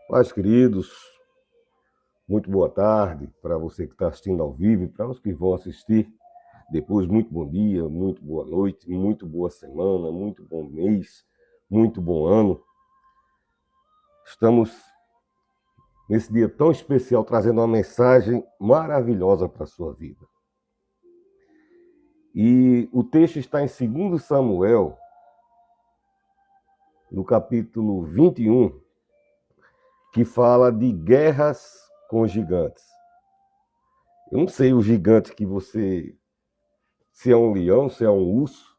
Pais queridos, muito boa tarde para você que está assistindo ao vivo e para os que vão assistir depois. Muito bom dia, muito boa noite, muito boa semana, muito bom mês, muito bom ano. Estamos nesse dia tão especial trazendo uma mensagem maravilhosa para a sua vida. E o texto está em 2 Samuel, no capítulo 21, que fala de guerras com gigantes. Eu não sei o gigante que você... Se é um leão, se é um urso.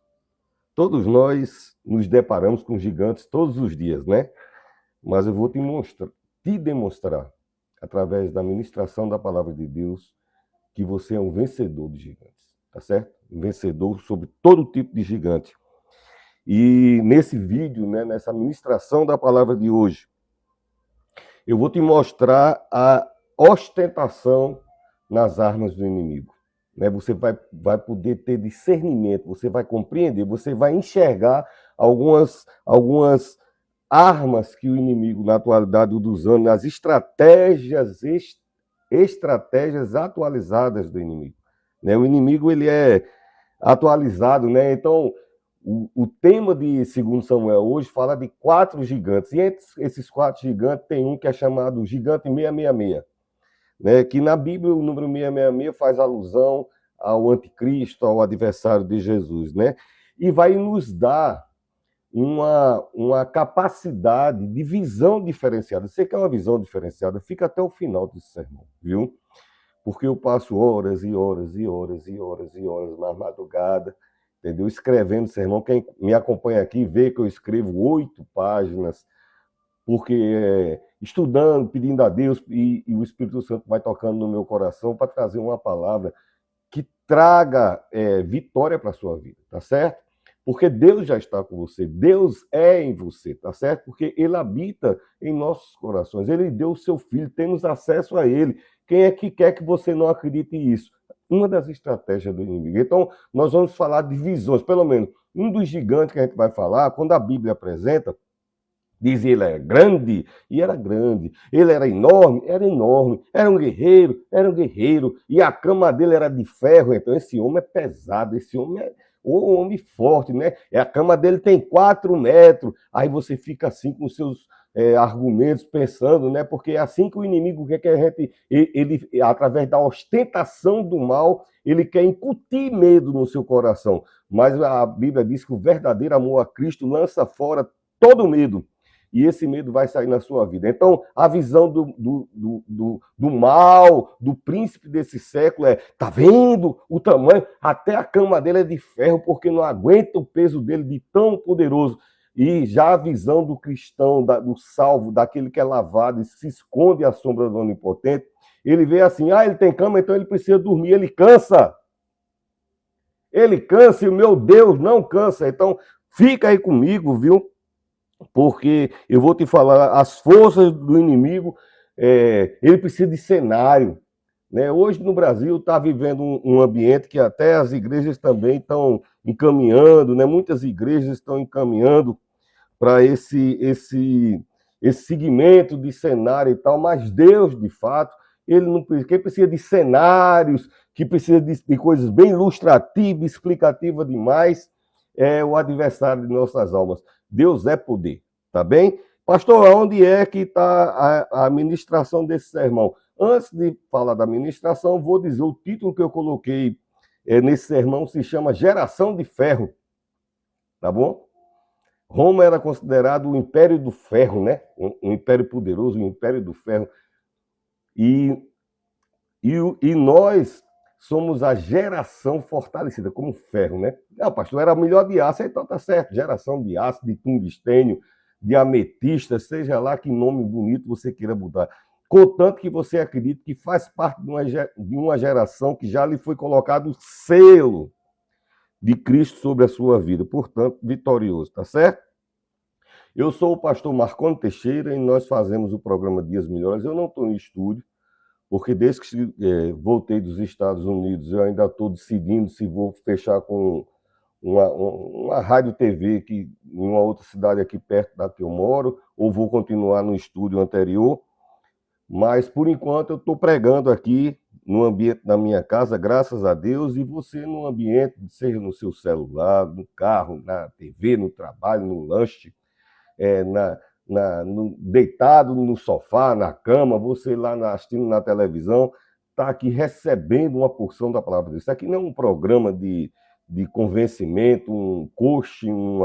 Todos nós nos deparamos com gigantes todos os dias, né? Mas eu vou te demonstrar, através da ministração da palavra de Deus, que você é um vencedor de gigantes, tá certo? Um vencedor sobre todo tipo de gigante. E nesse vídeo, né, nessa ministração da palavra de hoje, eu vou te mostrar a ostentação nas armas do inimigo. Você vai poder ter discernimento, você vai compreender, você vai enxergar algumas armas que o inimigo, na atualidade, usa usando, as estratégias atualizadas do inimigo. O inimigo ele é atualizado, né? Então, o tema de 2 Samuel hoje fala de 4 gigantes, e entre esses 4 gigantes tem um que é chamado Gigante 666. Que na Bíblia o número 666 faz alusão ao anticristo, ao adversário de Jesus, E vai nos dar uma capacidade de visão diferenciada. Você quer uma visão diferenciada? Fica até o final desse sermão, viu? Porque eu passo horas e horas e horas e horas e horas na madrugada, entendeu? Escrevendo sermão. Quem me acompanha aqui vê que eu escrevo 8 páginas, porque estudando, pedindo a Deus, e o Espírito Santo vai tocando no meu coração para trazer uma palavra que traga vitória para a sua vida, tá certo? Porque Deus já está com você, Deus é em você, tá certo? Porque Ele habita em nossos corações, Ele deu o seu Filho, temos acesso a Ele. Quem é que quer que você não acredite nisso? Uma das estratégias do inimigo. Então, nós vamos falar de visões, pelo menos um dos gigantes que a gente vai falar, quando a Bíblia apresenta, diz ele era grande, e era grande. Ele era enorme, era um guerreiro, e a cama dele era de ferro. Então esse homem é pesado, esse homem é um homem forte, né? E a cama dele tem 4 metros. Aí você fica assim com seus argumentos, pensando, né? Porque é assim que o inimigo quer que a gente, ele, através da ostentação do mal, ele quer incutir medo no seu coração. Mas a Bíblia diz que o verdadeiro amor a Cristo lança fora todo medo. E esse medo vai sair na sua vida. Então, a visão do mal, do príncipe desse século tá vendo o tamanho? Até a cama dele é de ferro, porque não aguenta o peso dele de tão poderoso. E já a visão do cristão, do salvo, daquele que é lavado e se esconde à sombra do onipotente, ele vê assim, ele tem cama, então ele precisa dormir, ele cansa. Ele cansa e o meu Deus não cansa. Então, fica aí comigo, viu? Porque eu vou te falar, as forças do inimigo, ele precisa de cenário. Hoje no Brasil está vivendo um ambiente que até as igrejas também estão encaminhando, muitas igrejas estão encaminhando para esse segmento de cenário e tal, mas Deus, de fato, ele não precisa, quem precisa de cenários, que precisa de coisas bem ilustrativas, explicativas demais, é o adversário de nossas almas. Deus é poder, tá bem? Pastor, onde é que está a ministração desse sermão? Antes de falar da ministração, vou dizer o título que eu coloquei nesse sermão, se chama Geração de Ferro, tá bom? Roma era considerado o Império do Ferro, um império poderoso, o Império do Ferro. E nós somos a geração fortalecida, como ferro, Não, pastor, era melhor de aço, então tá certo. Geração de aço, de tungstênio, de ametista, seja lá que nome bonito você queira mudar. Contanto que você acredite que faz parte de uma geração que já lhe foi colocado o selo de Cristo sobre a sua vida. Portanto, vitorioso, tá certo? Eu sou o pastor Marconi Teixeira e nós fazemos o programa Dias Melhores. Eu não estou em estúdio, porque desde que voltei dos Estados Unidos, eu ainda estou decidindo se vou fechar com uma rádio TV que, em uma outra cidade aqui perto da que eu moro, ou vou continuar no estúdio anterior, mas por enquanto eu estou pregando aqui no ambiente da minha casa, graças a Deus, e você no ambiente, seja no seu celular, no carro, na TV, no trabalho, no lanche, deitado no sofá, na cama, você lá assistindo na televisão, está aqui recebendo uma porção da palavra de Deus. Isso aqui não é um programa de convencimento, um coaching,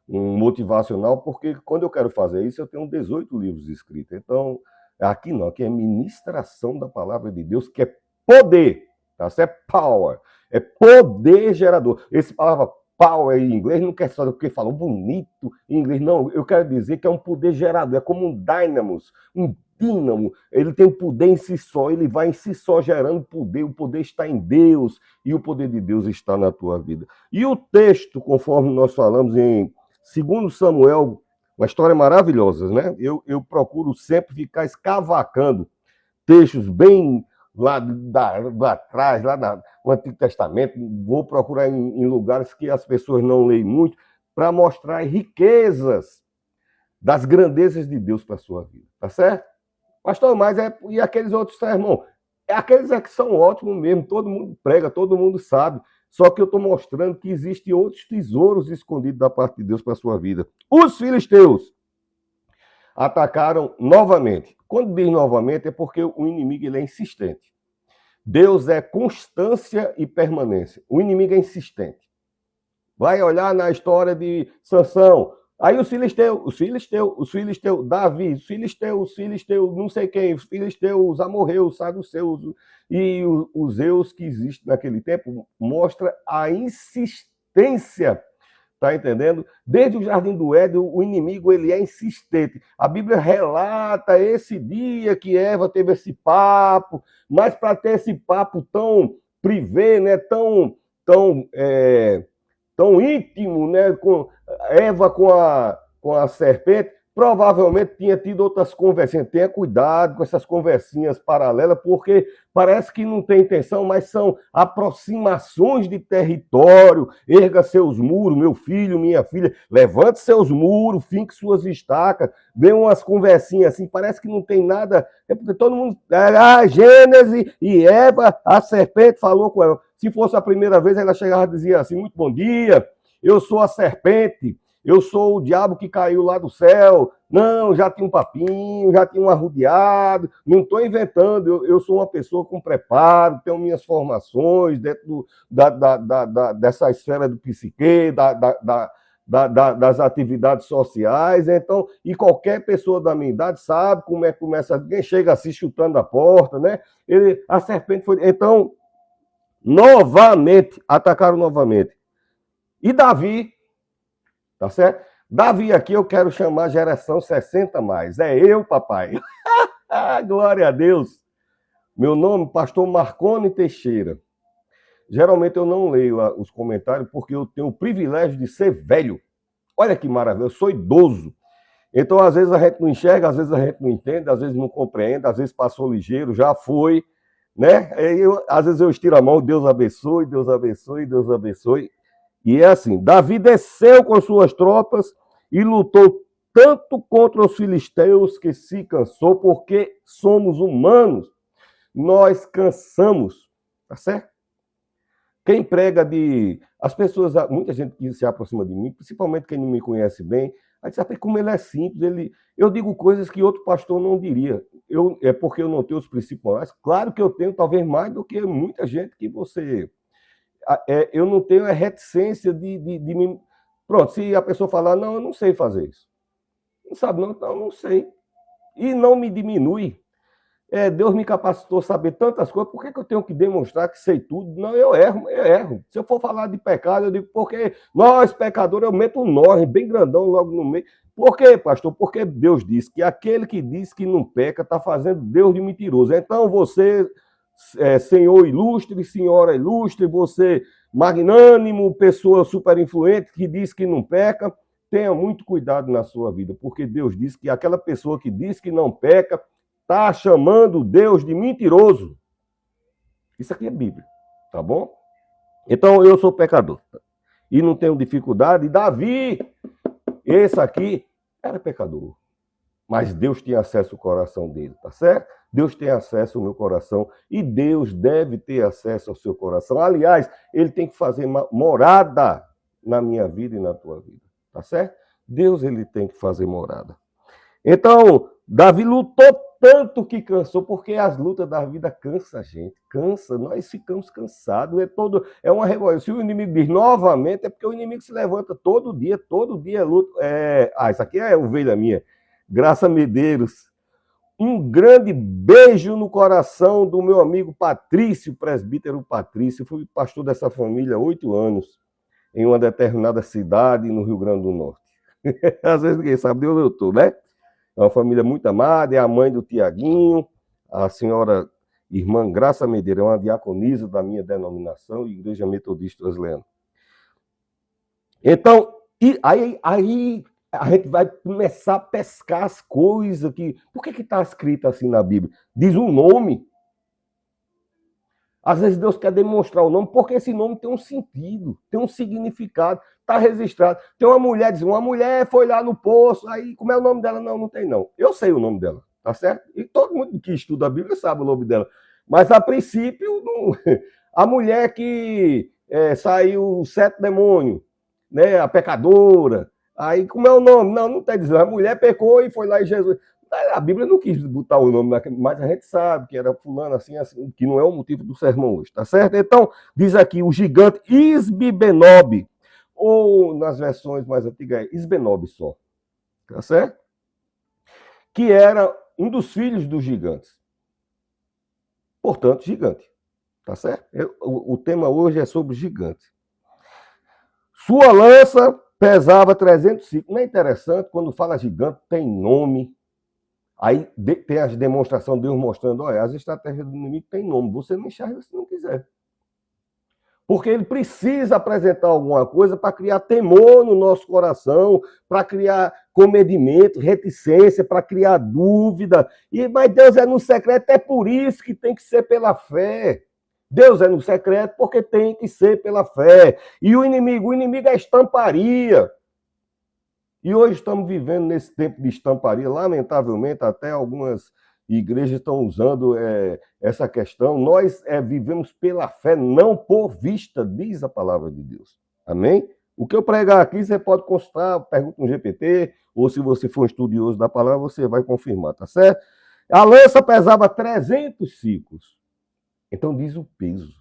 um motivacional, porque quando eu quero fazer isso, eu tenho 18 livros escritos. Então, aqui não, aqui é ministração da palavra de Deus, que é poder, tá? Isso é power, é poder gerador. Esse palavra power em inglês não quer só porque falou bonito em inglês, não. Eu quero dizer que é um poder gerador, é como um dínamo. Ele tem poder em si só, ele vai em si só gerando poder. O poder está em Deus e o poder de Deus está na tua vida. E o texto, conforme nós falamos em 2 Samuel, uma história maravilhosa, né? Eu procuro sempre ficar escavacando textos bem lá atrás, no Antigo Testamento, vou procurar em lugares que as pessoas não leem muito, para mostrar riquezas das grandezas de Deus para a sua vida, tá certo? Pastor, mas e aqueles outros sermão? Aqueles que são ótimos mesmo, todo mundo prega, todo mundo sabe, só que eu estou mostrando que existem outros tesouros escondidos da parte de Deus para a sua vida. Os filisteus atacaram novamente. Quando diz novamente é porque o inimigo ele é insistente. Deus é constância e permanência. O inimigo é insistente. Vai olhar na história de Sansão. Aí os filisteus, Davi, os filisteus, não sei quem, os filisteus, os amorreus, os saduceus e os Zeus que existem naquele tempo, mostra a insistência. Tá entendendo? Desde o Jardim do Éden, o inimigo ele é insistente. A Bíblia relata esse dia que Eva teve esse papo, mas para ter esse papo tão privê, né, tão íntimo, né, com Eva com a serpente, provavelmente tinha tido outras conversinhas. Tenha cuidado com essas conversinhas paralelas, porque parece que não tem intenção, mas são aproximações de território. Erga seus muros, meu filho, minha filha, levante seus muros, finque suas estacas. Vê umas conversinhas assim, parece que não tem nada. É porque todo mundo. Gênesis e Eva, a serpente falou com ela. Se fosse a primeira vez, ela chegava e dizia assim: muito bom dia, eu sou a serpente. Eu sou o diabo que caiu lá do céu. Não, já tinha um papinho, já tinha um arrodeado. Não estou inventando. Eu sou uma pessoa com preparo, tenho minhas formações dentro dessa esfera do psique, das atividades sociais. Então, e qualquer pessoa da minha idade sabe como é que começa. Quem chega assim chutando a porta, né? A serpente foi. Então, novamente, atacaram novamente. E Davi. Tá certo? Davi aqui eu quero chamar geração 60 mais. É eu, papai. Glória a Deus. Meu nome, pastor Marconi Teixeira. Geralmente eu não leio os comentários porque eu tenho o privilégio de ser velho. Olha que maravilha, eu sou idoso. Então, às vezes a gente não enxerga, às vezes a gente não entende, às vezes não compreende, às vezes passou ligeiro, já foi, né? Às vezes eu estiro a mão, Deus abençoe, Deus abençoe, Deus abençoe. E é assim, Davi desceu com suas tropas e lutou tanto contra os filisteus que se cansou, porque somos humanos, nós cansamos, tá certo? Quem prega as pessoas, muita gente que se aproxima de mim, principalmente quem não me conhece bem, aí sabe como ele é simples, eu digo coisas que outro pastor não diria. É porque eu não tenho os princípios morais. Claro que eu tenho talvez mais do que muita gente que você... eu não tenho a reticência de me... Pronto, se a pessoa falar, não, eu não sei fazer isso. Não sabe, não sei. E não me diminui. Deus me capacitou a saber tantas coisas, por que eu tenho que demonstrar que sei tudo? Não, eu erro. Se eu for falar de pecado, eu digo, porque nós, pecadores, eu meto um nós bem grandão logo no meio. Por quê, pastor? Porque Deus diz que aquele que diz que não peca está fazendo Deus de mentiroso. Então você... senhor ilustre, senhora ilustre, você magnânimo, pessoa super influente que diz que não peca, tenha muito cuidado na sua vida, porque Deus diz que aquela pessoa que diz que não peca está chamando Deus de mentiroso. Isso aqui é Bíblia, tá bom? Então eu sou pecador. e não tenho dificuldade. Davi, esse aqui, era pecador. Mas Deus tinha acesso ao coração dele, tá certo? Deus tem acesso ao meu coração e Deus deve ter acesso ao seu coração. Aliás, ele tem que fazer morada na minha vida e na tua vida, tá certo? Deus, ele tem que fazer morada. Então, Davi lutou tanto que cansou, porque as lutas da vida cansam a gente, cansa, nós ficamos cansados, é uma revolta. Se o inimigo diz novamente, é porque o inimigo se levanta todo dia luta. Isso aqui é ovelha minha, Graça Medeiros. Um grande beijo no coração do meu amigo Patrício, presbítero Patrício. Fui pastor dessa família há 8 anos, em uma determinada cidade no Rio Grande do Norte. Às vezes ninguém sabe de onde eu estou, né? É uma família muito amada, é a mãe do Tiaguinho, a senhora irmã Graça Medeiros, é uma diaconisa da minha denominação, Igreja Metodista Wesleyana. Então, aí a gente vai começar a pescar as coisas que... Por que está escrito assim na Bíblia? Diz um nome. Às vezes Deus quer demonstrar o nome, porque esse nome tem um sentido, tem um significado, está registrado. Tem uma mulher, diz, uma mulher foi lá no poço, aí como é o nome dela? Não, não tem não. Eu sei o nome dela, tá certo? E todo mundo que estuda a Bíblia sabe o nome dela. Mas a princípio, não... a mulher que saiu 7 demônios, né? A pecadora. Aí como é o nome? Não, não tem dizendo. A mulher pecou e foi lá em Jesus. A Bíblia não quis botar o nome, mas a gente sabe que era fulano assim, que não é o motivo do sermão hoje, tá certo? Então, diz aqui, o gigante Isbi-Benob, ou nas versões mais antigas, Isbenob só, tá certo? Que era um dos filhos dos gigantes. Portanto, gigante, tá certo? O tema hoje é sobre gigante. Sua lança pesava 300 ciclos. Não é interessante, quando fala gigante, tem nome. Aí tem as demonstrações de Deus mostrando, olha, as estratégias do inimigo têm nome, você não enxerga se não quiser. Porque ele precisa apresentar alguma coisa para criar temor no nosso coração, para criar comedimento, reticência, para criar dúvida. Mas Deus é no secreto, é por isso que tem que ser pela fé. Deus é no secreto porque tem que ser pela fé. E o inimigo é estamparia. E hoje estamos vivendo nesse tempo de estamparia, lamentavelmente, até algumas igrejas estão usando essa questão. Nós vivemos pela fé, não por vista, diz a palavra de Deus. Amém? O que eu pregar aqui, você pode consultar, pergunta no GPT, ou se você for um estudioso da palavra, você vai confirmar, tá certo? A lança pesava 300 ciclos. Então diz o peso.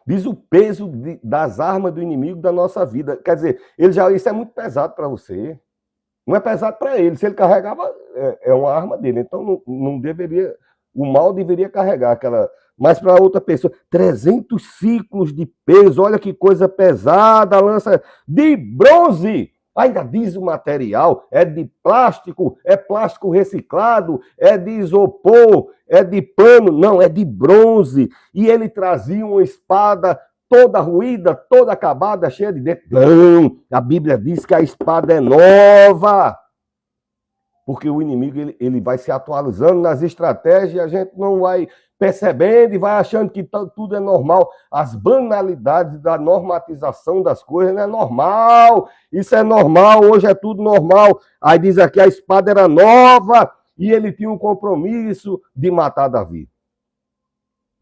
Diz o peso das armas do inimigo da nossa vida. Quer dizer, isso é muito pesado para você. Não é pesado para ele. Se ele carregava, é uma arma dele. Então não deveria, o mal deveria carregar aquela. Mas para outra pessoa, 300 ciclos de peso. Olha que coisa pesada, a lança de bronze. Ainda diz o material, é de plástico, é plástico reciclado, é de isopor, é de pano, não, é de bronze. E ele trazia uma espada toda ruída, toda acabada, cheia de dentes. Não, a Bíblia diz que a espada é nova. Porque o inimigo ele vai se atualizando nas estratégias e a gente não vai percebendo e vai achando que tudo é normal. As banalidades da normatização das coisas não é normal. Isso é normal, hoje é tudo normal. Aí diz aqui, a espada era nova e ele tinha um compromisso de matar Davi.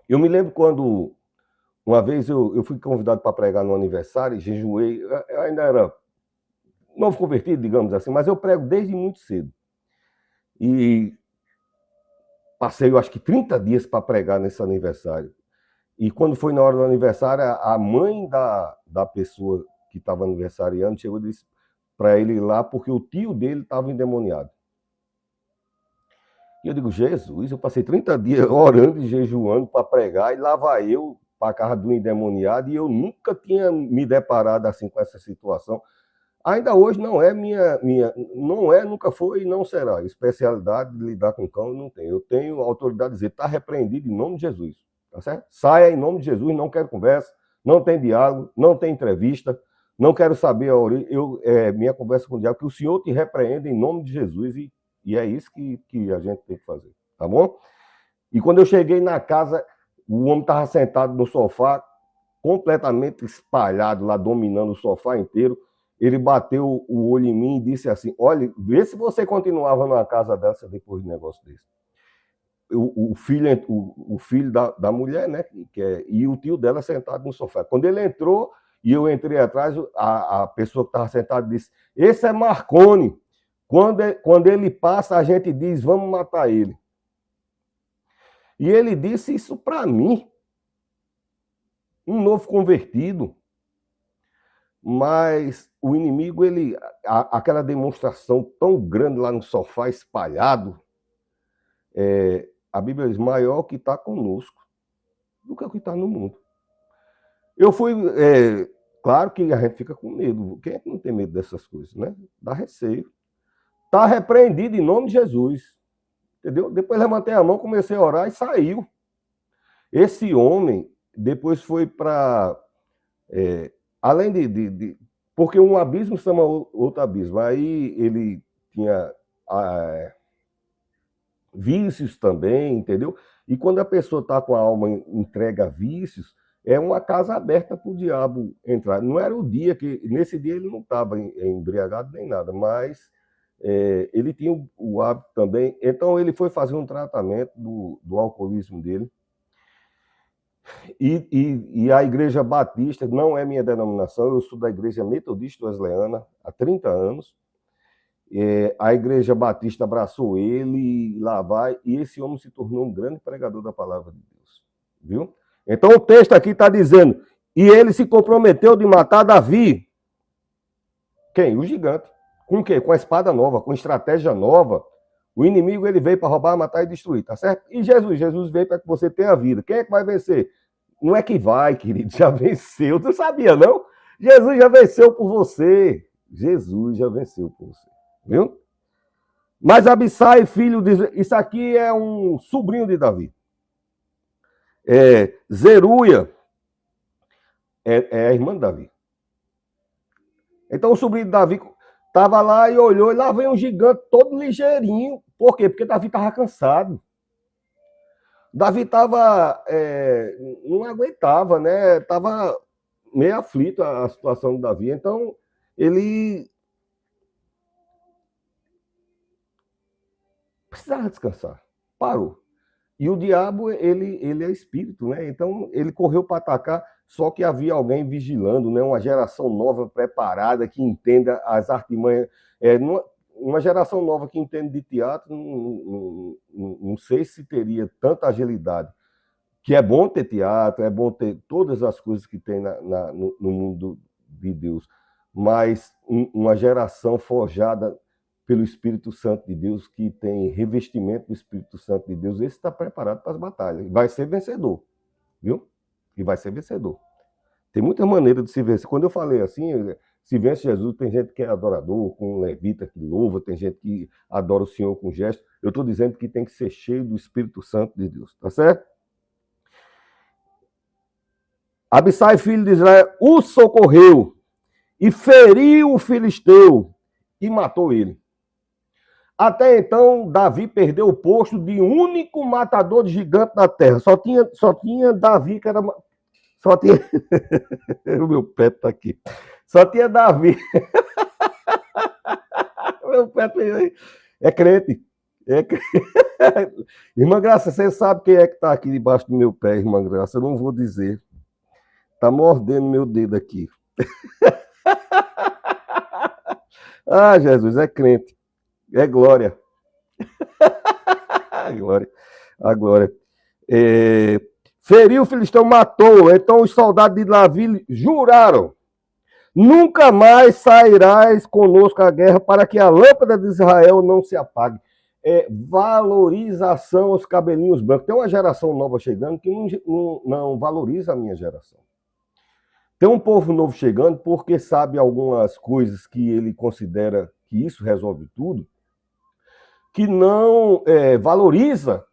Eu me lembro quando, uma vez eu fui convidado para pregar no aniversário e jejuei. Eu ainda era novo convertido, digamos assim, mas eu prego desde muito cedo. E passei, eu acho que 30 dias para pregar nesse aniversário. E quando foi na hora do aniversário, a mãe da pessoa que estava aniversariando chegou e disse para ele ir lá, porque o tio dele estava endemoniado. E eu digo, Jesus, eu passei 30 dias orando e jejuando para pregar, e lá vai eu para a casa do endemoniado, e eu nunca tinha me deparado assim com essa situação. Ainda hoje não é nunca foi e não será. Especialidade de lidar com cão não tem. Eu tenho autoridade de dizer, está repreendido em nome de Jesus. Tá certo? Saia em nome de Jesus, não quero conversa, não tem diálogo, não tem entrevista, não quero saber a origem. Minha conversa com o diabo, que o Senhor te repreenda em nome de Jesus, e é isso que a gente tem que fazer. Tá bom? E quando eu cheguei na casa, o homem estava sentado no sofá, completamente espalhado lá, dominando o sofá inteiro. Ele bateu o olho em mim e disse assim: olha, vê se você continuava numa casa dessa depois de um negócio desse. O filho da mulher, né, e o tio dela sentado no sofá. Quando ele entrou e eu entrei atrás, a pessoa que estava sentada disse: esse é Marconi. Quando ele passa, a gente diz: vamos matar ele. E ele disse isso para mim, um novo convertido. Mas o inimigo, aquela demonstração tão grande lá no sofá, espalhado, a Bíblia diz: maior que está conosco do que o que está no mundo. Eu fui, claro que a gente fica com medo. Quem é que não tem medo dessas coisas, né? Dá receio. Está repreendido em nome de Jesus. Entendeu? Depois levantei a mão, comecei a orar e saiu. Esse homem depois foi para... além porque um abismo chama outro abismo. Aí ele tinha vícios também, entendeu? E quando a pessoa está com a alma entregue a vícios, é uma casa aberta para o diabo entrar. Não era o dia que... Nesse dia ele não estava embriagado nem nada, mas ele tinha o hábito também. Então ele foi fazer um tratamento do alcoolismo dele. E a Igreja Batista não é minha denominação, eu sou da Igreja Metodista Wesleyana há 30 anos. A Igreja Batista abraçou ele, e lá vai, e esse homem se tornou um grande pregador da palavra de Deus. Viu? Então o texto aqui está dizendo: e ele se comprometeu de matar Davi. Quem? O gigante. Com o quê? Com a espada nova, com estratégia nova. O inimigo ele veio para roubar, matar e destruir, tá certo? E Jesus veio para que você tenha vida. Quem é que vai vencer? Não é que vai, querido, já venceu. Tu sabia, não? Jesus já venceu por você. Jesus já venceu por você. Viu? Mas Abissai, filho de... Isso aqui é um sobrinho de Davi. Zeruia é a irmã de Davi. Então o sobrinho de Davi estava lá e olhou, e lá vem um gigante todo ligeirinho. Por quê? Porque Davi estava cansado. Davi estava... não aguentava, né? Estava meio aflito a situação de Davi. Então ele precisava descansar. Parou. E o diabo, ele é espírito, né? Então ele correu para atacar, só que havia alguém vigilando, né? Uma geração nova preparada que entenda as artimanhas. Uma geração nova que entende de teatro, não sei se teria tanta agilidade. Que é bom ter teatro, é bom ter todas as coisas que tem no mundo de Deus, mas uma geração forjada pelo Espírito Santo de Deus, que tem revestimento do Espírito Santo de Deus, esse está preparado para as batalhas. Vai ser vencedor, viu? E vai ser vencedor. Tem muitas maneiras de se vencer. Quando eu falei assim, se vence Jesus, tem gente que é adorador, com levita que louva, tem gente que adora o Senhor com gesto. Eu estou dizendo que tem que ser cheio do Espírito Santo de Deus, tá certo? Abissai, filho de Israel, o socorreu e feriu o filisteu e matou ele. Até então, Davi perdeu o posto de único matador de gigante na terra. Só tinha Davi, que era... Só tinha... o meu pé está aqui. Só tinha Davi. Meu pé é crente. Irmã Graça, você sabe quem é que está aqui debaixo do meu pé, irmã Graça? Eu não vou dizer. Está mordendo meu dedo aqui. Ah, Jesus, é crente. É glória. A glória. Feriu o filisteu, matou. Então os soldados de Davi juraram: nunca mais sairás conosco à guerra, para que a lâmpada de Israel não se apague. Valorização aos cabelinhos brancos. Tem uma geração nova chegando que não valoriza a minha geração. Tem um povo novo chegando porque sabe algumas coisas que ele considera que isso resolve tudo, que não valoriza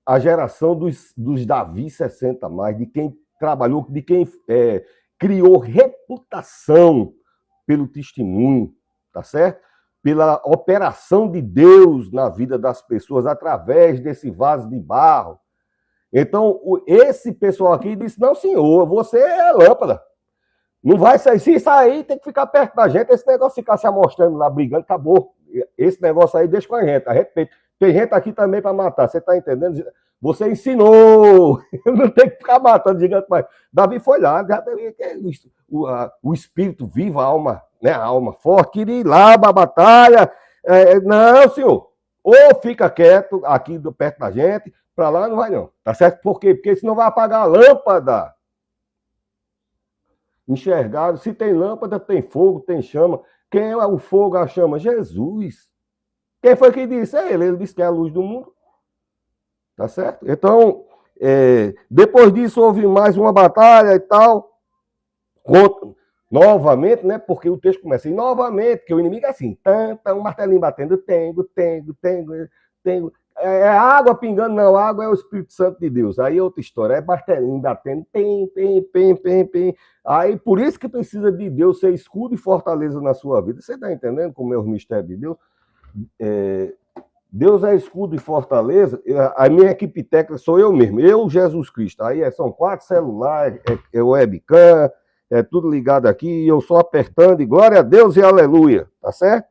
a geração dos Davi 60 mais, de quem trabalhou, de quem criou reputação pelo testemunho, tá certo? Pela operação de Deus na vida das pessoas através desse vaso de barro. Então, esse pessoal aqui disse, não, senhor, você é lâmpada. Não vai sair. Se sair, tem que ficar perto da gente. Esse negócio de ficar se amostrando lá, brigando, acabou. Esse negócio aí deixa com a gente. Tem gente aqui também para matar. Você está entendendo? Você ensinou. Não tem que ficar matando gigante mais. Davi foi lá. Já teve o espírito vivo, a alma, né? A alma forte. Queria ir lá para a batalha. Não, senhor. Ou fica quieto aqui perto da gente. Para lá não vai não. Tá certo? Por quê? Porque senão vai apagar a lâmpada. Enxergado. Se tem lâmpada, tem fogo, tem chama. Quem é o fogo, a chama? Jesus. Quem foi que disse? É ele. Ele disse que é a luz do mundo. Tá certo? Então, depois disso houve mais uma batalha e tal. Novamente, né? Porque o texto começa assim, novamente, que o inimigo é assim, um martelinho batendo, tengo. É água pingando, não, água é o Espírito Santo de Deus. Aí é outra história, é martelinho batendo, tem. Aí por isso que precisa de Deus ser escudo e fortaleza na sua vida. Você está entendendo como é o mistério de Deus? Deus é escudo e fortaleza. A minha equipe técnica sou eu mesmo, eu, Jesus Cristo. Aí são 4 celulares, é webcam, é tudo ligado aqui, e eu só apertando, e glória a Deus e aleluia, tá certo?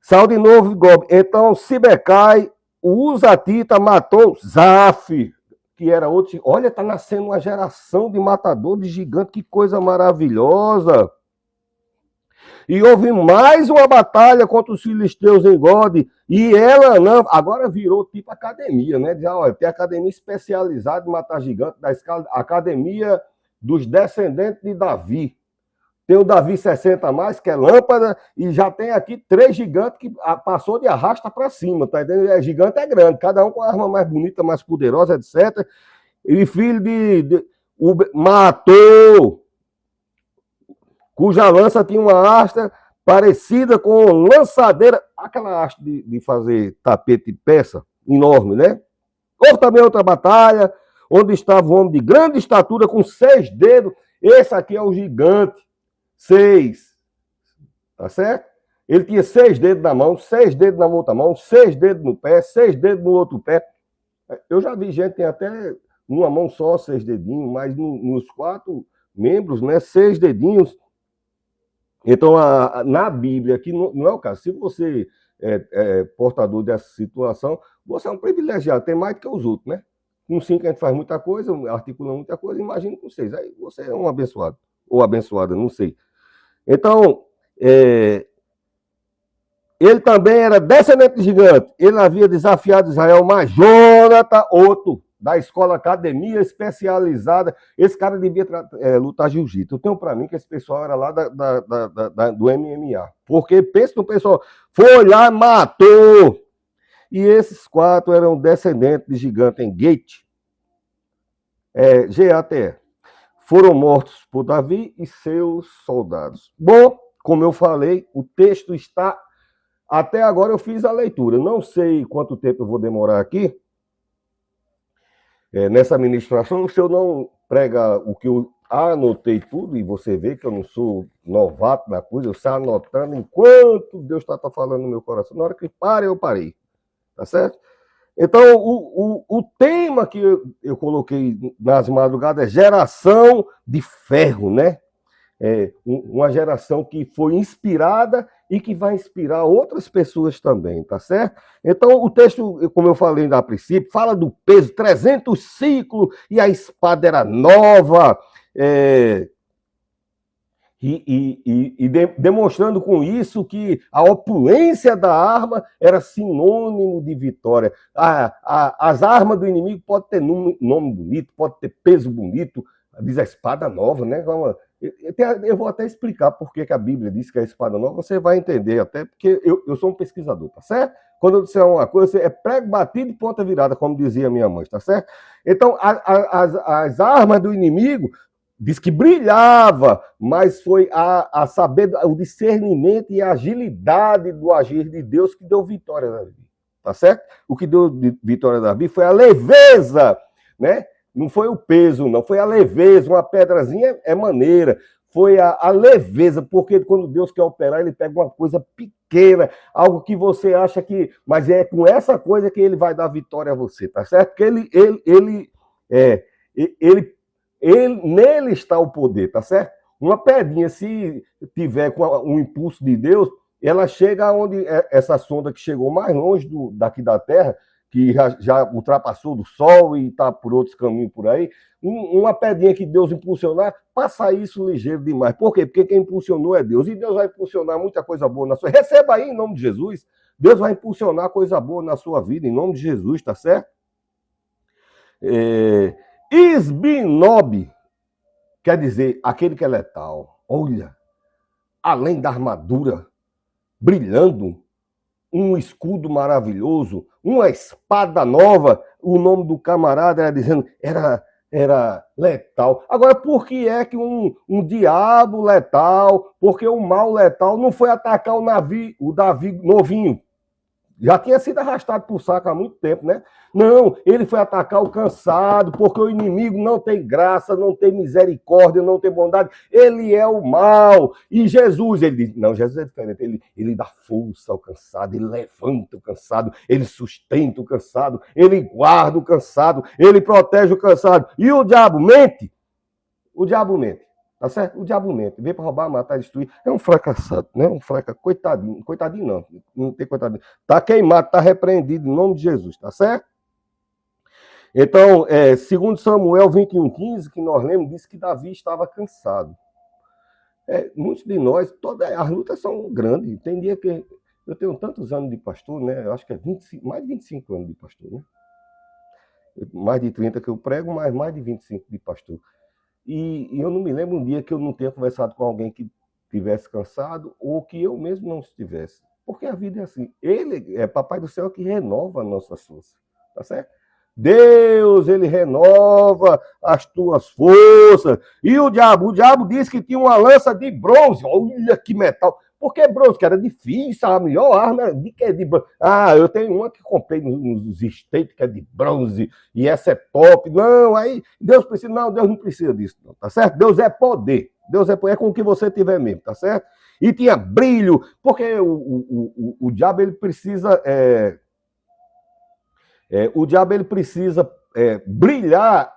Sal de novo, Gob. Então, Sibecai, o Uzatita matou Zaf, que era outro. Olha, tá nascendo uma geração de matadores gigantes, que coisa maravilhosa. E houve mais uma batalha contra os filisteus em God, e ela não, agora virou tipo academia, né? Diz, olha, tem academia especializada em matar gigantes, da academia dos descendentes de Davi. Tem o Davi 60 mais, que é lâmpada, e já tem aqui 3 gigantes que passou de arrasta para cima, tá entendendo? Gigante é grande, cada um com a arma mais bonita, mais poderosa, etc. E filho matou, cuja lança tinha uma haste parecida com lançadeira, aquela haste de fazer tapete de peça, enorme, né? Houve também outra batalha, onde estava um homem de grande estatura, com 6 dedos. Esse aqui é o gigante. 6. Tá certo? Ele tinha 6 dedos na mão, 6 dedos na outra mão, 6 dedos no pé, 6 dedos no outro pé. Eu já vi gente que tem até numa mão só 6 dedinhos, mas nos 4 membros, né, 6 dedinhos. Então, na Bíblia, aqui não é o caso. Se você é portador dessa situação, você é um privilegiado, tem mais do que os outros, né? Com 5 a gente faz muita coisa, articula muita coisa, imagina com 6. Aí você é um abençoado, ou abençoada, não sei. Então, ele também era descendente de gigante. Ele havia desafiado Israel, mas Jonathan, outro, da escola academia especializada. Esse cara devia lutar jiu-jitsu. Eu tenho para mim que esse pessoal era lá do MMA. Porque pensa no pessoal, foi lá, matou. E esses 4 eram descendentes de gigante em Gate. GATE. Foram mortos por Davi e seus soldados. Bom, como eu falei, o texto está... Até agora eu fiz a leitura. Não sei quanto tempo eu vou demorar aqui nessa ministração. Se eu não pregar o que eu anotei tudo, e você vê que eu não sou novato na coisa, eu saio anotando enquanto Deus está falando no meu coração. Na hora que para, eu parei. Tá certo? Então, o tema que eu coloquei nas madrugadas é geração de ferro, né? Uma geração que foi inspirada e que vai inspirar outras pessoas também, tá certo? Então, o texto, como eu falei a princípio, fala do peso, 300 ciclos, e a espada era nova, demonstrando com isso que a opulência da arma era sinônimo de vitória. As armas do inimigo podem ter nome bonito, pode ter peso bonito, diz a espada nova, né? Eu vou até explicar por que a Bíblia diz que é a espada nova, você vai entender até, porque eu sou um pesquisador, tá certo? Quando eu disser uma coisa, é prego batido e ponta virada, como dizia minha mãe, tá certo? Então, as armas do inimigo, diz que brilhava, mas foi a saber, o discernimento e a agilidade do agir de Deus que deu vitória a Davi, tá certo? O que deu vitória a Davi foi a leveza, né? Não foi o peso, não, foi a leveza, uma pedrazinha é maneira. foi a leveza, porque quando Deus quer operar, ele pega uma coisa pequena, algo que você acha que... Mas é com essa coisa que ele vai dar vitória a você, tá certo? Porque nele está o poder, tá certo? Uma pedrinha, se tiver com um impulso de Deus, ela chega onde essa sonda que chegou mais longe daqui da Terra, que já ultrapassou do Sol e está por outros caminhos por aí, uma pedrinha que Deus impulsionar, passa isso ligeiro demais. Por quê? Porque quem impulsionou é Deus. E Deus vai impulsionar muita coisa boa na sua vida. Receba aí em nome de Jesus. Deus vai impulsionar coisa boa na sua vida, em nome de Jesus, tá certo? Isbinob, quer dizer, aquele que é letal. Olha, além da armadura, brilhando, um escudo maravilhoso, uma espada nova, o nome do camarada era dizendo, era letal. Agora, por que é que um diabo letal, porque o mal letal não foi atacar o Davi novinho? Já tinha sido arrastado por saco há muito tempo, né? Não, ele foi atacar o cansado, porque o inimigo não tem graça, não tem misericórdia, não tem bondade. Ele é o mal. E Jesus, ele diz, não, Jesus é diferente. Ele dá força ao cansado, ele levanta o cansado, ele sustenta o cansado, ele guarda o cansado, ele protege o cansado. E o diabo mente? O diabo mente. Tá certo? O diabo mente. Veio para roubar, matar, destruir. É um fracassado, né? Um fracassado. Coitadinho. Coitadinho não. Não tem coitadinho. Tá queimado, tá repreendido em nome de Jesus. Tá certo? Então, segundo Samuel 21:15, que nós lemos, diz que Davi estava cansado. Muitos de nós, todas as lutas são grandes. Tem dia que... Eu tenho tantos anos de pastor, né? Eu acho que é mais de 25 anos de pastor, né? Mais de 30 que eu prego, mas mais de 25 de pastor. E eu não me lembro um dia que eu não tenha conversado com alguém que estivesse cansado ou que eu mesmo não estivesse. Porque a vida é assim. Ele é Papai do Céu que renova a nossa força. Tá certo? Deus, ele renova as tuas forças. E o diabo disse que tinha uma lança de bronze. Olha que metal. Por que bronze? Que era difícil, a melhor arma de que é de bronze. Ah, eu tenho uma que comprei nos States, que é de bronze, e essa é top. Não, aí Deus precisa. Não, Deus não precisa disso, não, tá certo? Deus é poder. Deus é poder, é com o que você tiver mesmo, tá certo? E tinha brilho, porque o diabo, ele precisa. O diabo, ele precisa brilhar.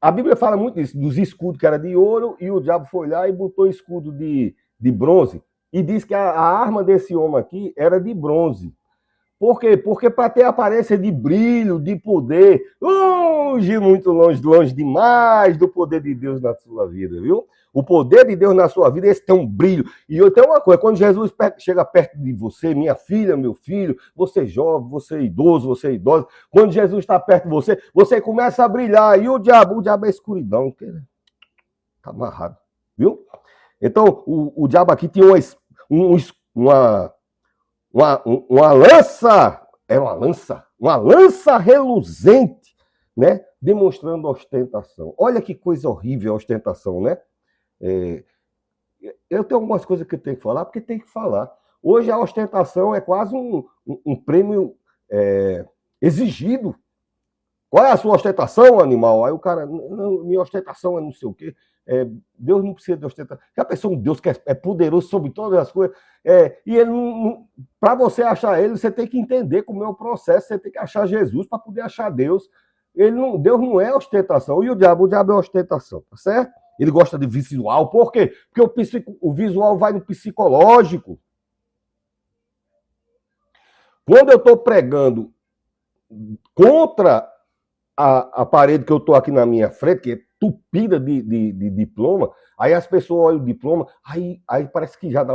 A Bíblia fala muito disso, dos escudos que era de ouro, e o diabo foi lá e botou escudo de bronze. E diz que a arma desse homem aqui era de bronze. Por quê? Porque para ter aparência de brilho, de poder, longe, muito longe, longe demais do poder de Deus na sua vida, viu? O poder de Deus na sua vida, esse tem um brilho. E eu tenho uma coisa, quando Jesus chega perto de você, minha filha, meu filho, você jovem, você idoso, você idosa, quando Jesus está perto de você, você começa a brilhar. E o diabo é escuridão, que está amarrado, viu? Então, o diabo aqui tinha uma lança, era uma lança reluzente, né? Demonstrando ostentação. Olha que coisa horrível a ostentação, né? Eu tenho algumas coisas que eu tenho que falar, porque tem que falar. Hoje a ostentação é quase um prêmio exigido. Qual é a sua ostentação, animal? Aí o cara, não, minha ostentação é não sei o quê. Deus não precisa de ostentação. Já pensou um Deus que é poderoso sobre todas as coisas? E ele para você achar ele, você tem que entender como é o processo, você tem que achar Jesus para poder achar Deus. Deus não é ostentação. E o diabo é ostentação, tá certo? Ele gosta de visual. Por quê? Porque o visual vai no psicológico. Quando eu estou pregando contra a parede que eu estou aqui na minha frente, que é tupida de diploma, aí as pessoas olham o diploma, aí parece que já dá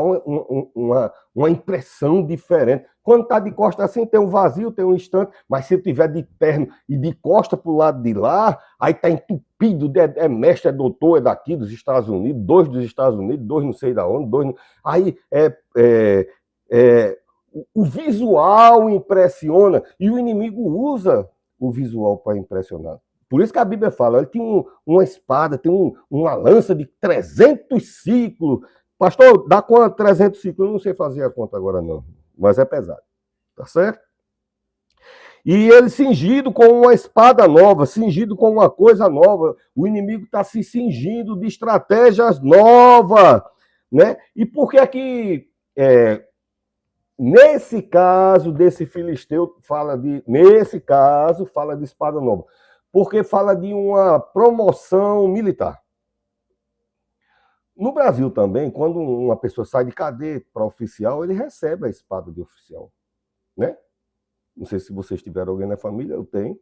uma impressão diferente. Quando está de costa assim, tem um vazio, tem um instante, mas se eu tiver de terno e de costa para o lado de lá, aí está entupido, é mestre, é doutor, é daqui dos Estados Unidos, 2 dos Estados Unidos, 2 não sei da onde, aí o visual impressiona, e o inimigo usa o visual para impressionar. Por isso que a Bíblia fala, ele tinha uma espada, tem uma lança de 300 ciclos. Pastor, dá quanto 300 ciclos? Eu não sei fazer a conta agora não, mas é pesado. Tá certo? E ele cingido com uma espada nova, cingido com uma coisa nova. O inimigo está se cingindo de estratégias novas, né? E por que é que, nesse caso desse filisteu, nesse caso, fala de espada nova? Porque fala de uma promoção militar. No Brasil também, quando uma pessoa sai de cadete para oficial, ele recebe a espada de oficial, né? Não sei se vocês tiveram alguém na família, eu tenho.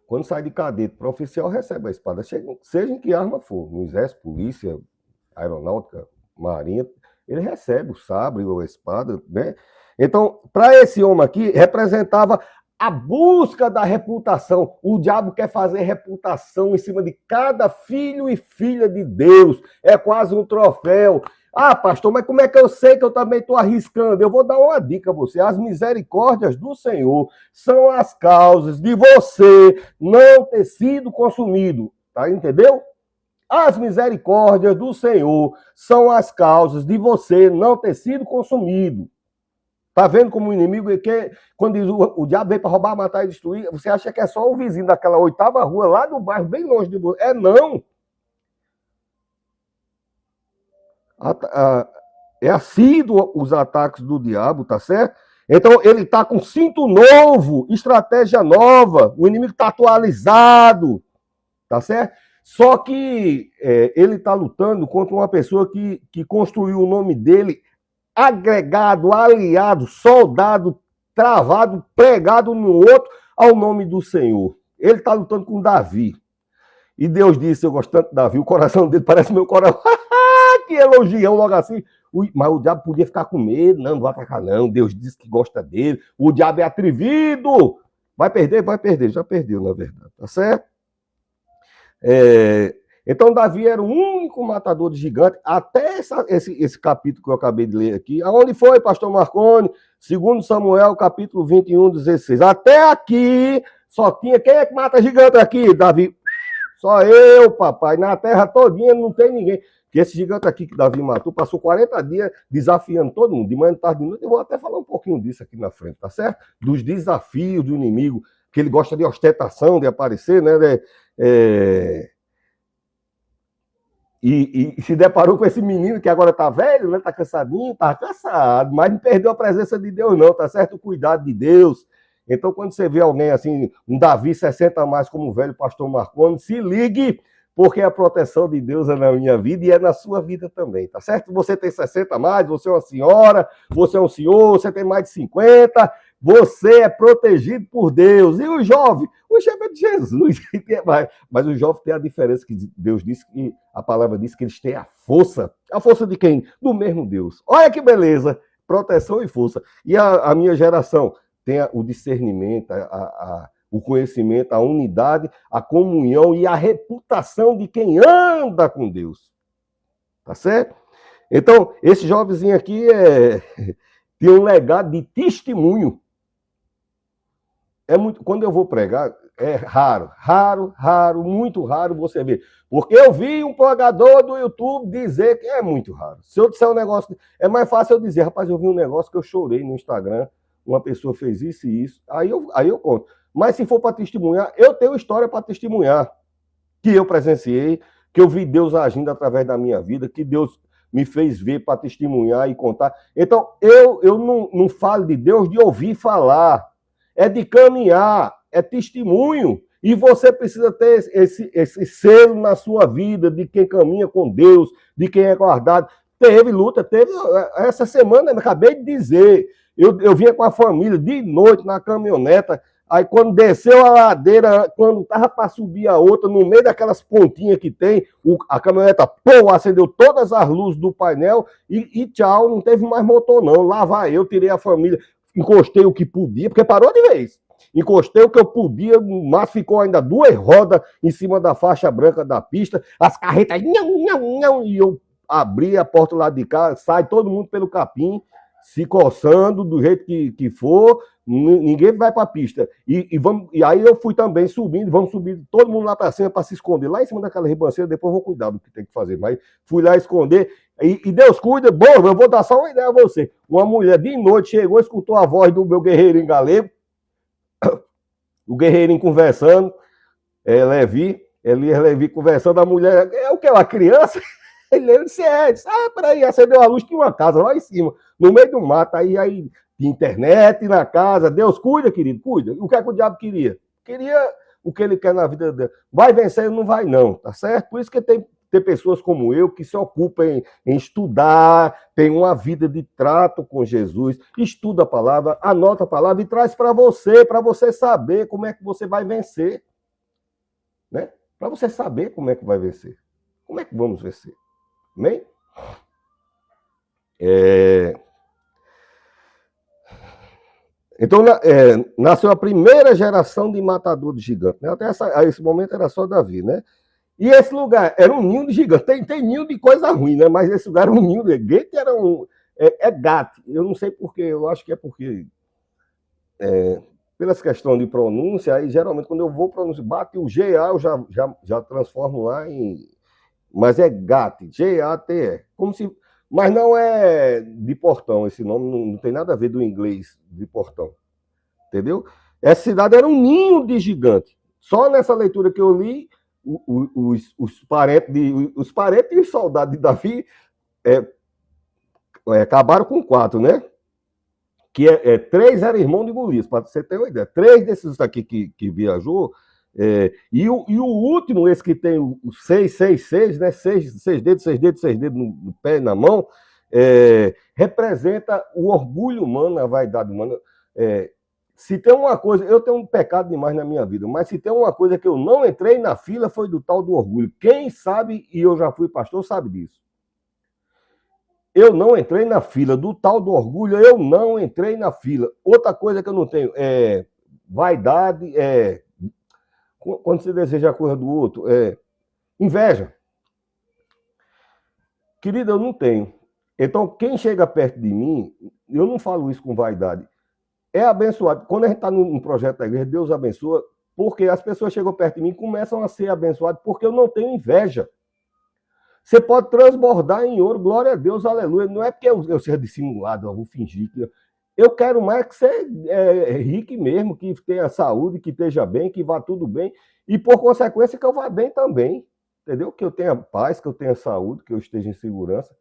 Quando sai de cadete para oficial, recebe a espada, seja em que arma for, no exército, polícia, aeronáutica, marinha, ele recebe o sabre ou a espada, né? Então, para esse homem aqui, representava a busca da reputação. O diabo quer fazer reputação em cima de cada filho e filha de Deus. É quase um troféu. Ah, pastor, mas como é que eu sei que eu também estou arriscando? Eu vou dar uma dica a você. As misericórdias do Senhor são as causas de você não ter sido consumido. Tá? Entendeu? As misericórdias do Senhor são as causas de você não ter sido consumido. Tá vendo como o inimigo, quando diz o diabo veio para roubar, matar e destruir, você acha que é só o vizinho daquela 8ª rua, lá no bairro, bem longe de você. É não. É assíduo os ataques do diabo, tá certo? Então ele tá com cinto novo, estratégia nova, o inimigo tá atualizado, tá certo? Só que ele tá lutando contra uma pessoa que construiu o nome dele agregado, aliado, soldado, travado, pregado no outro ao nome do Senhor. Ele está lutando com Davi. E Deus disse, eu gosto tanto de Davi, o coração dele parece meu coração. Que elogião logo assim. Mas o diabo podia ficar com medo, não vai atacar não, Deus disse que gosta dele, o diabo é atrevido. Vai perder, já perdeu na verdade, tá certo? Então, Davi era o único matador de gigante, até esse capítulo que eu acabei de ler aqui. Aonde foi, pastor Marconi? 2 Samuel, capítulo 21, 16. Até aqui, só tinha... Quem é que mata gigante aqui, Davi? Só eu, papai. Na terra todinha não tem ninguém. Que esse gigante aqui que Davi matou, passou 40 dias desafiando todo mundo, de manhã, de tarde, de noite. Eu vou até falar um pouquinho disso aqui na frente, tá certo? Dos desafios do inimigo, que ele gosta de ostentação, de aparecer, né? E se deparou com esse menino que agora tá velho, né? Tá cansadinho, tá cansado, mas não perdeu a presença de Deus não, tá certo? O cuidado de Deus. Então, quando você vê alguém assim, um Davi 60 a mais como o velho pastor Marconi, se ligue, porque a proteção de Deus é na minha vida e é na sua vida também, tá certo? Você tem 60 a mais, você é uma senhora, você é um senhor, você tem mais de 50, você é protegido por Deus. E o jovem é de Jesus. Mas o jovem tem a diferença que Deus disse, que a palavra diz que eles têm a força. A força de quem? Do mesmo Deus. Olha que beleza! Proteção e força. E a minha geração tem o discernimento, o conhecimento, a unidade, a comunhão e a reputação de quem anda com Deus. Tá certo? Então, esse jovenzinho aqui tem um legado de testemunho. Quando eu vou pregar, é raro, muito raro você ver. Porque eu vi um pregador do YouTube dizer que é muito raro. Se eu disser um negócio, é mais fácil eu dizer, rapaz, eu vi um negócio que eu chorei no Instagram, uma pessoa fez isso e isso, aí eu conto. Mas se for para testemunhar, eu tenho história para testemunhar, que eu presenciei, que eu vi Deus agindo através da minha vida, que Deus me fez ver para testemunhar e contar. Então, eu não falo de Deus de ouvir falar, é de caminhar, é testemunho. E você precisa ter esse selo na sua vida de quem caminha com Deus, de quem é guardado. Teve luta, essa semana, eu acabei de dizer, eu vinha com a família de noite na caminhoneta, aí quando desceu a ladeira, quando estava para subir a outra, no meio daquelas pontinhas que tem, a caminhoneta, acendeu todas as luzes do painel e tchau, não teve mais motor não. Lá vai eu, tirei a família, encostei o que podia, porque parou de vez. Encostei o que eu podia, mas ficou ainda 2 rodas em cima da faixa branca da pista, as carretas, e eu abri a porta lá de cá, sai todo mundo pelo capim, se coçando do jeito que for, ninguém vai para a pista. E aí eu fui também subindo, vamos subir todo mundo lá para cima para se esconder, lá em cima daquela ribanceira, depois eu vou cuidar do que tem que fazer, mas fui lá esconder, e Deus cuida. Bom, eu vou dar só uma ideia a você. Uma mulher de noite chegou, escutou a voz do meu guerreiro em galego, o guerreirinho conversando, Levi conversando, a mulher, é o que? Uma criança? Ele disse, peraí, acendeu a luz, tinha uma casa lá em cima, no meio do mato, aí internet na casa, Deus cuida, querido, cuida. O que é que o diabo queria? Queria o que ele quer na vida dele. Vai vencer, não vai não, tá certo? Por isso que tem pessoas como eu que se ocupam em estudar, tem uma vida de trato com Jesus, estuda a palavra, anota a palavra e traz para você saber como é que você vai vencer. Né? Para você saber como é que vai vencer. Como é que vamos vencer? Amém? Então, nasceu a primeira geração de matador de gigantes. Né? Até a esse momento era só Davi, né? E esse lugar era um ninho de gigantes. Tem ninho de coisa ruim, né? Mas esse lugar era um ninho de Gate era um... Gat. Eu não sei porquê, eu acho que é porque... pelas questões de pronúncia, aí geralmente quando eu vou pronunciar, bate o GA, eu já transformo lá em... Mas é GAT, G-A-T-E. Como se... Mas não é de portão, esse nome não tem nada a ver do inglês de portão. Entendeu? Essa cidade era um ninho de gigante. Só nessa leitura que eu li, os parentes e os soldados de Davi acabaram com 4, né? Que 3 eram irmãos de Golias, para você ter uma ideia. 3 desses aqui que viajou, e o último, esse que tem o 6, né? 6 dedos no pé e na mão, representa o orgulho humano, a vaidade humana. Se tem uma coisa, eu tenho um pecado demais na minha vida, mas se tem uma coisa que eu não entrei na fila foi do tal do orgulho. Quem sabe, e eu já fui pastor, sabe disso. Eu não entrei na fila do tal do orgulho, eu não entrei na fila. Outra coisa que eu não tenho é vaidade, quando você deseja a coisa do outro, inveja. Querida, eu não tenho. Então, quem chega perto de mim, eu não falo isso com vaidade, é abençoado. Quando a gente está num projeto da igreja, Deus abençoa, porque as pessoas chegam perto de mim e começam a ser abençoadas, porque eu não tenho inveja. Você pode transbordar em ouro, glória a Deus, aleluia. Não é porque eu seja dissimulado, eu vou fingir. Eu quero mais que você rique mesmo, que tenha saúde, que esteja bem, que vá tudo bem. E, por consequência, que eu vá bem também. Entendeu? Que eu tenha paz, que eu tenha saúde, que eu esteja em segurança.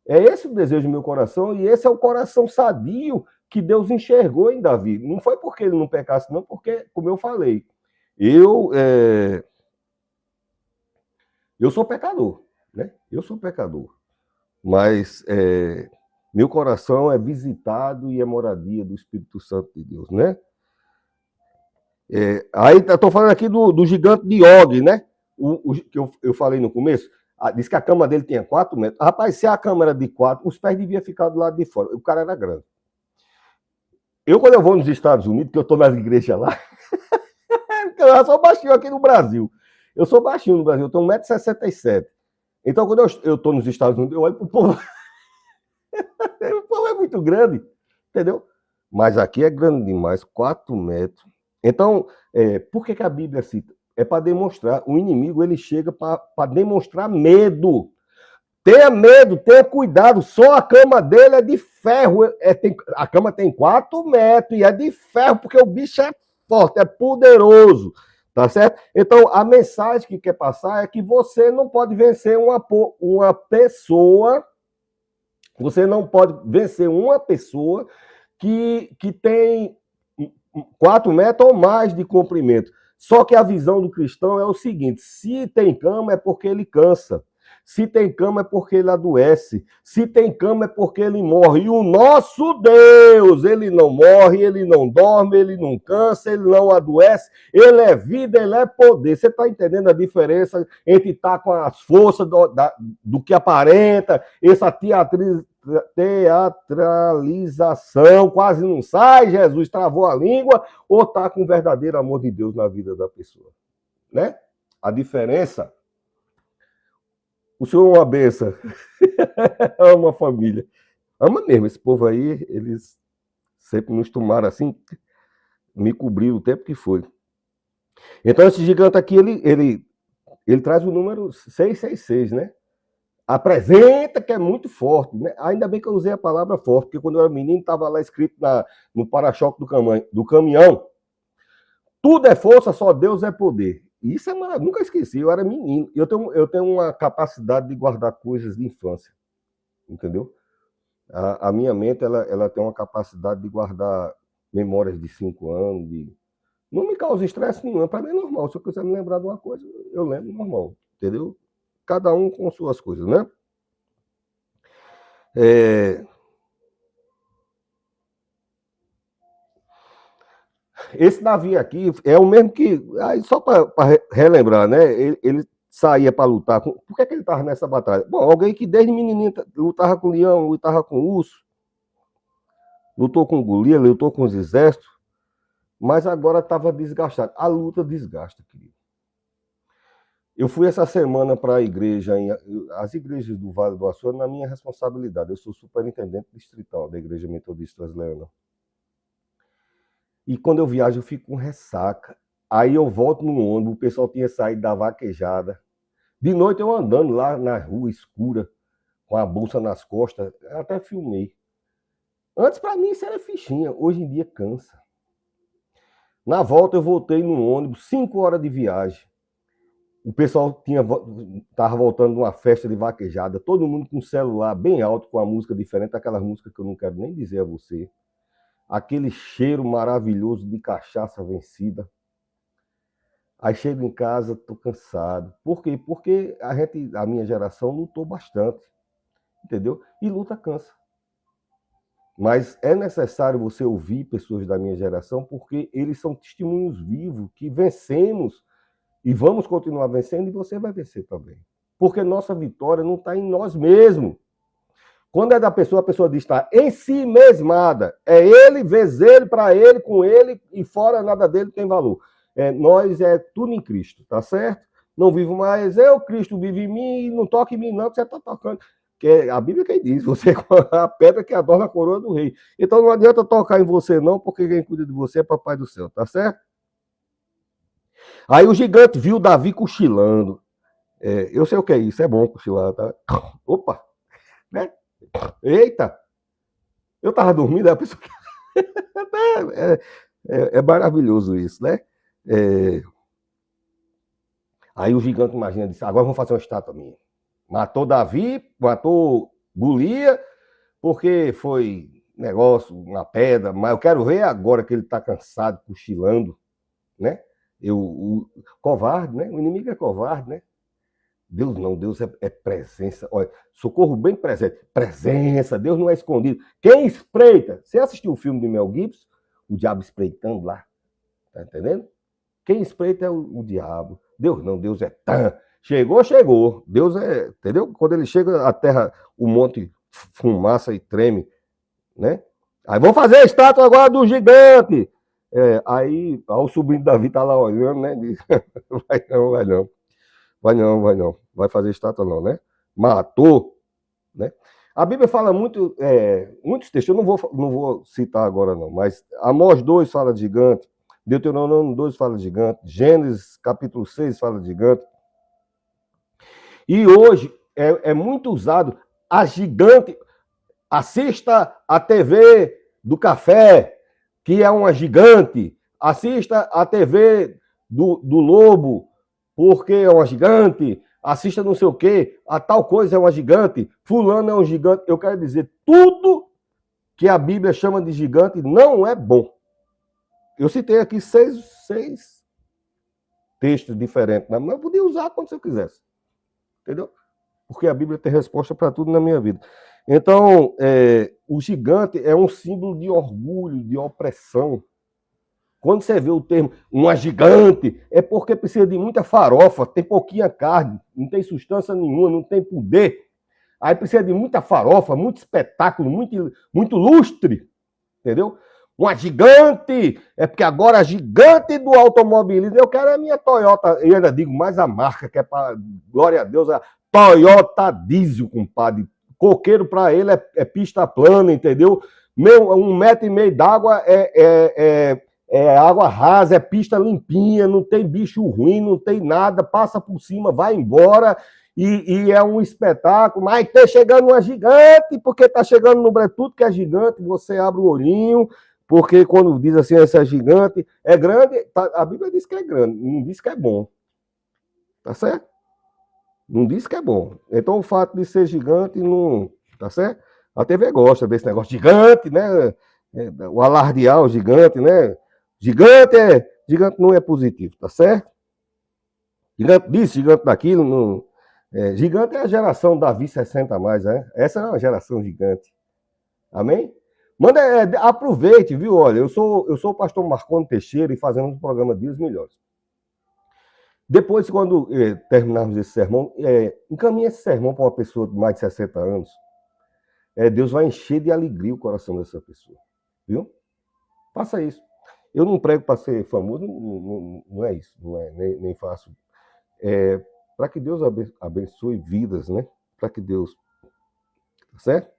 É esse o desejo do meu coração, e esse é o coração sadio que Deus enxergou em Davi. Não foi porque ele não pecasse, não, porque, como eu falei, eu sou pecador. Né? Eu sou pecador, mas meu coração é visitado e é moradia do Espírito Santo de Deus, né? Aí estou falando aqui do gigante de Og, né? Que eu falei no começo, disse que a cama dele tinha 4 metros. Rapaz, se a cama era de 4, os pés deviam ficar do lado de fora. O cara era grande. Quando eu vou nos Estados Unidos, que eu estou nas igrejas lá, eu sou baixinho aqui no Brasil. Eu sou baixinho no Brasil, eu tenho 1,67 m. Então, quando eu estou nos Estados Unidos, eu olho para o povo. O povo é muito grande, entendeu? Mas aqui é grande demais, 4 metros. Então, por que a Bíblia cita? É para demonstrar. O inimigo, ele chega para demonstrar medo. Tenha medo, tenha cuidado. Só a cama dele é de ferro. A cama tem 4 metros e é de ferro, porque o bicho é forte, é poderoso. Tá certo? Então, a mensagem que quer passar é que você não pode vencer uma pessoa, você não pode vencer uma pessoa que tem 4 metros ou mais de comprimento. Só que a visão do cristão é o seguinte: se tem cama é porque ele cansa. Se tem cama é porque ele adoece. Se tem cama é porque ele morre. E o nosso Deus, ele não morre, ele não dorme, ele não cansa, ele não adoece. Ele é vida, ele é poder. Você está entendendo a diferença entre estar com as forças do que aparenta, essa teatralização, quase não sai, Jesus travou a língua, ou estar com o verdadeiro amor de Deus na vida da pessoa. Né? A diferença... O senhor é uma benção. Ama a família. Ama mesmo. Esse povo aí, eles sempre nos tomaram assim, me cobriram o tempo que foi. Então, esse gigante aqui, ele traz o número 666, né? Apresenta que é muito forte. Né? Ainda bem que eu usei a palavra forte, porque quando eu era menino, estava lá escrito no para-choque do caminhão, Tudo é força, só Deus é poder. Isso é nunca esqueci, eu era menino. Eu tenho uma capacidade de guardar coisas de infância, entendeu? A minha mente ela tem uma capacidade de guardar memórias de 5 anos, não me causa estresse nenhum, para mim é normal. Se eu quiser me lembrar de uma coisa, eu lembro normal, entendeu? Cada um com suas coisas, né? Esse navio aqui é o mesmo que, aí só para relembrar, né? Ele saía para lutar. Por que ele estava nessa batalha? Bom, alguém que desde menininho lutava com leão, lutava com urso, lutou com Golias, lutou com os exércitos, mas agora estava desgastado. A luta desgasta, querido. Eu fui essa semana para a igreja, as igrejas do Vale do Açu, na minha responsabilidade. Eu sou superintendente distrital da Igreja Metodista Brasileira. E quando eu viajo, eu fico com ressaca. Aí eu volto no ônibus, o pessoal tinha saído da vaquejada. De noite eu andando lá na rua escura, com a bolsa nas costas, eu até filmei. Antes, para mim, isso era fichinha. Hoje em dia, cansa. Na volta, eu voltei no ônibus, 5 horas de viagem. O pessoal estava voltando de uma festa de vaquejada, todo mundo com o celular bem alto, com a música diferente, aquelas músicas que eu não quero nem dizer a você. Aquele cheiro maravilhoso de cachaça vencida. Aí chego em casa, tô cansado. Por quê? Porque a minha geração lutou bastante, entendeu? E luta cansa. Mas é necessário você ouvir pessoas da minha geração, porque eles são testemunhos vivos que vencemos e vamos continuar vencendo, e você vai vencer também. Porque nossa vitória não está em nós mesmos. Quando é da pessoa, a pessoa diz está em si mesmada. É ele, vezes ele, para ele, com ele, e fora nada dele tem valor. Nós é tudo em Cristo, tá certo? Não vivo mais eu, Cristo vive em mim, e não toque em mim não, que você está tocando. Que a Bíblia quem diz, você é a pedra que adorna a coroa do rei. Então não adianta tocar em você não, porque quem cuida de você é Papai do céu, tá certo? Aí o gigante viu Davi cochilando. Eu sei o que é isso, é bom cochilar, tá? Opa! Né? Eita! Eu tava dormindo, aí a pessoa... é maravilhoso isso, né? Aí o gigante, imagina, disse, agora vamos fazer uma estátua minha. Matou Davi, matou Golias, porque foi negócio, uma pedra, mas eu quero ver agora que ele está cansado, cochilando, né? O covarde, né? O inimigo é covarde, né? Deus não, Deus é presença. Olha, socorro bem presente. Presença, Deus não é escondido. Quem espreita? Você assistiu o filme de Mel Gibson? O diabo espreitando lá. Tá entendendo? Quem espreita é o diabo. Deus não, Deus é tã. Chegou, chegou. Deus é, entendeu? Quando ele chega, a terra, o monte fumaça e treme, né? Aí vamos fazer a estátua agora do gigante. Aí o sobrinho Davi tá lá olhando, né? Diz, vai não, vai não. Vai não, vai não. Vai fazer estátua não, né? Matou, né? A Bíblia fala muito, muitos textos, eu não vou citar agora não, mas Amós 2 fala de gigante, Deuteronômio 2 fala de gigante, Gênesis capítulo 6 fala de gigante. E hoje é muito usado a gigante. Assista a TV do Café, que é uma gigante. Assista a TV do Lobo, porque é uma gigante. Assista não sei o quê, a tal coisa é uma gigante. Fulano é um gigante. Eu quero dizer, tudo que a Bíblia chama de gigante não é bom. Eu citei aqui seis textos diferentes, mas eu podia usar quando você quisesse. Entendeu? Porque a Bíblia tem resposta para tudo na minha vida. Então, o gigante é um símbolo de orgulho, de opressão. Quando você vê o termo uma gigante, é porque precisa de muita farofa, tem pouquinha carne, não tem substância nenhuma, não tem poder. Aí precisa de muita farofa, muito espetáculo, muito lustre, entendeu? Uma gigante, é porque agora a gigante do automobilismo, eu quero a minha Toyota, eu ainda digo mais a marca, que é para, glória a Deus, a Toyota Diesel, compadre. Coqueiro para ele é pista plana, entendeu? 1,5 metro d'água é água rasa, é pista limpinha, não tem bicho ruim, não tem nada, passa por cima, vai embora, e é um espetáculo, mas tá chegando uma gigante, porque tá chegando no Bretudo, que é gigante, você abre o olhinho, Porque quando diz assim, essa é gigante, é grande, tá, a Bíblia diz que é grande, não diz que é bom. Tá certo? Não diz que é bom. Então o fato de ser gigante não. Tá certo? A TV gosta desse negócio gigante, né? O alardear o gigante, né? Gigante não é positivo, tá certo? Gigante disso, gigante daquilo. Não, gigante é a geração Davi 60 a mais, né? Essa é uma geração gigante. Amém? Manda, aproveite, viu? Olha, eu sou o pastor Marconi Teixeira e fazendo um programa Dias Melhores. Depois, quando terminarmos esse sermão, encaminhe esse sermão para uma pessoa de mais de 60 anos. Deus vai encher de alegria o coração dessa pessoa. Viu? Faça isso. Eu não prego para ser famoso, não é isso. Não é, nem faço. Para que Deus abençoe vidas, né? Para que Deus... Tá certo?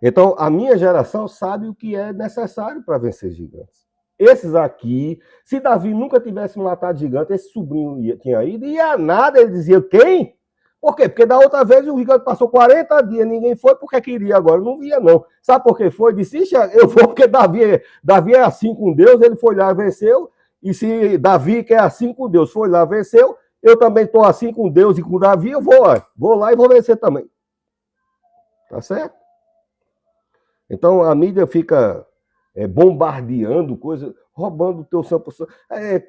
Então, a minha geração sabe o que é necessário para vencer gigantes. Esses aqui, se Davi nunca tivesse matado gigante, esse sobrinho tinha ido, e a nada, ele dizia, quem? Por quê? Porque da outra vez o gigante passou 40 dias, ninguém foi porque queria, agora não via não. Sabe por que foi? Disse, eu vou porque Davi é assim com Deus, ele foi lá e venceu, e se Davi que é assim com Deus foi lá e venceu, eu também estou assim com Deus e com Davi, eu vou lá e vou vencer também. Tá certo? Então a mídia fica bombardeando coisas, roubando o teu 100%.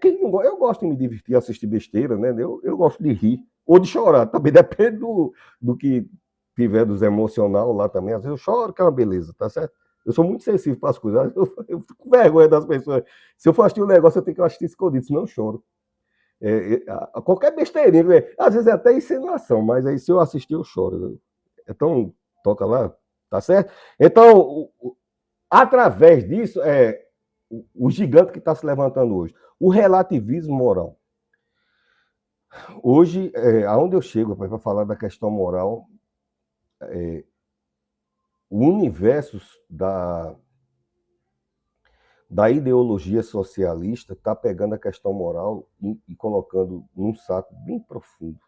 Quem não gosta? Eu gosto de me divertir, assistir besteira, né? Eu gosto de rir, ou de chorar, também depende do que tiver dos emocional lá também. Às vezes eu choro, que é uma beleza, tá certo? Eu sou muito sensível para as coisas, eu fico com vergonha das pessoas. Se eu for assistir um negócio, eu tenho que assistir escondido, senão eu choro. Qualquer besteirinha, às vezes é até insinuação, mas aí se eu assistir, eu choro. Então, toca lá, tá certo? Então, através disso, o gigante que está se levantando hoje, o relativismo moral. Hoje, aonde eu chego para falar da questão moral, o universo da ideologia socialista está pegando a questão moral e colocando num saco bem profundo.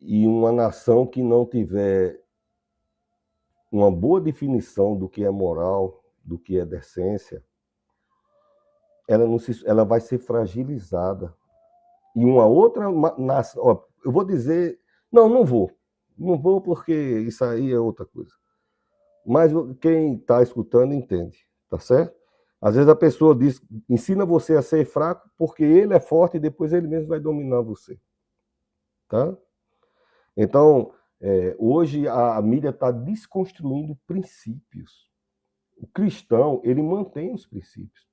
E uma nação que não tiver uma boa definição do que é moral, do que é decência, ela vai ser fragilizada. E uma outra nação, eu vou dizer, não vou porque isso aí é outra coisa. Mas quem está escutando entende, tá certo? Às vezes a pessoa ensina você a ser fraco porque ele é forte e depois ele mesmo vai dominar você, tá? Então, hoje a mídia está desconstruindo princípios. O cristão, ele mantém os princípios.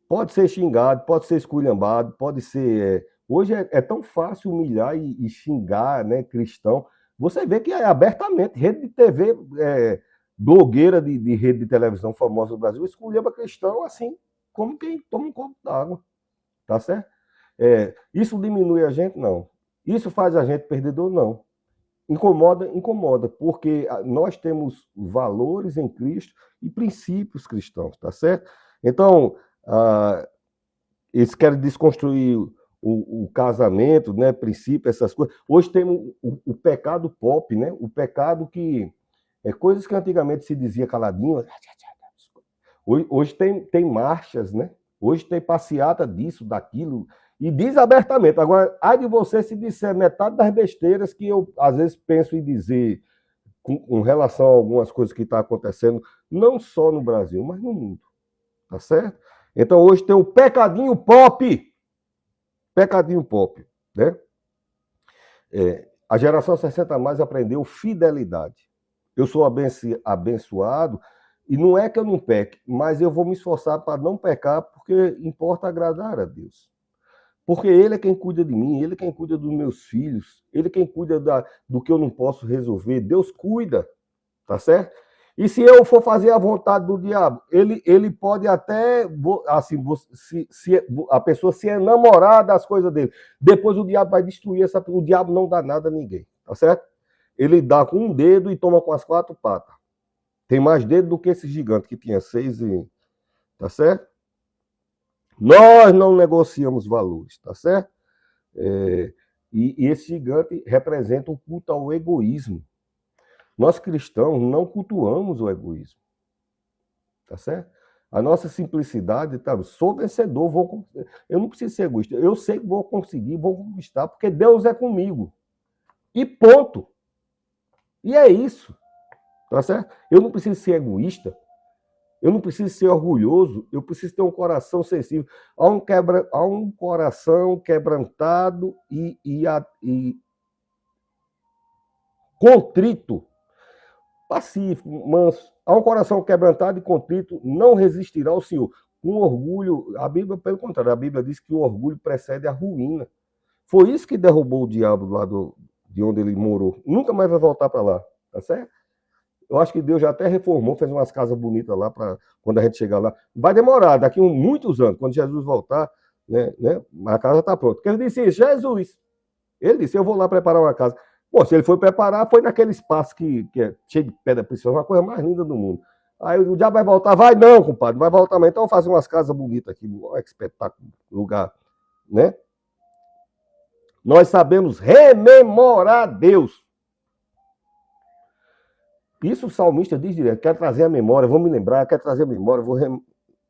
Pode ser xingado, pode ser esculhambado, pode ser... Hoje é tão fácil humilhar e xingar, né, cristão. Você vê que é abertamente, rede de TV, blogueira de rede de televisão famosa do Brasil, esculhamba cristão assim, como quem toma um copo d'água. Tá certo? Isso diminui a gente? Não. Isso faz a gente perdedor? Não. Incomoda, porque nós temos valores em Cristo e princípios cristãos, tá certo? Então, eles querem desconstruir o casamento, né, princípio, essas coisas. Hoje tem o pecado pop, né? O pecado que coisas que antigamente se dizia caladinho. Hoje tem marchas, né? Hoje tem passeata disso, daquilo, e diz abertamente. Agora, ai de você se disser metade das besteiras que eu às vezes penso em dizer com relação a algumas coisas que estão acontecendo, não só no Brasil, mas no mundo. Tá certo? Então hoje tem o pecadinho pop. Pecadinho pop, né? A geração 60 a mais aprendeu fidelidade. Eu sou abençoado e não é que eu não peque, mas eu vou me esforçar para não pecar porque importa agradar a Deus. Porque Ele é quem cuida de mim, Ele é quem cuida dos meus filhos, Ele é quem cuida do que eu não posso resolver. Deus cuida, tá certo? E se eu for fazer a vontade do diabo, ele pode até, assim, se a pessoa se enamorar das coisas dele. Depois o diabo vai destruir o diabo não dá nada a ninguém, tá certo? Ele dá com um dedo e toma com as 4 patas. Tem mais dedo do que esse gigante que tinha 6 tá certo? Nós não negociamos valores, tá certo? E esse gigante representa um culto ao egoísmo. Nós cristãos não cultuamos o egoísmo. Tá certo? A nossa simplicidade, tá? Sou vencedor, eu não preciso ser egoísta. Eu sei que vou conseguir, vou conquistar, porque Deus é comigo. E ponto. E é isso. Tá certo? Eu não preciso ser egoísta. Eu não preciso ser orgulhoso. Eu preciso ter um coração sensível. Há um coração quebrantado e contrito, pacífico, manso. Há um coração quebrantado e contrito, não resistirá ao Senhor. Com orgulho, a Bíblia, pelo contrário, a Bíblia diz que o orgulho precede a ruína. Foi isso que derrubou o diabo lá de onde ele morou. Nunca mais vai voltar para lá, tá certo? Eu acho que Deus já até reformou, fez umas casas bonitas lá para quando a gente chegar lá. Vai demorar, daqui a muitos anos, quando Jesus voltar, né, a casa está pronta. Porque ele disse isso, Jesus. Ele disse, eu vou lá preparar uma casa. Pô, se ele foi preparar, foi naquele espaço que é cheio de pedra preciosa, uma coisa mais linda do mundo. Aí o diabo vai voltar, vai não, compadre, não vai voltar mais. Então vamos fazer umas casas bonitas aqui, olha que espetáculo, lugar, né? Nós sabemos rememorar Deus. Isso o salmista diz direto, quero trazer a memória, vou me lembrar, quero trazer a memória,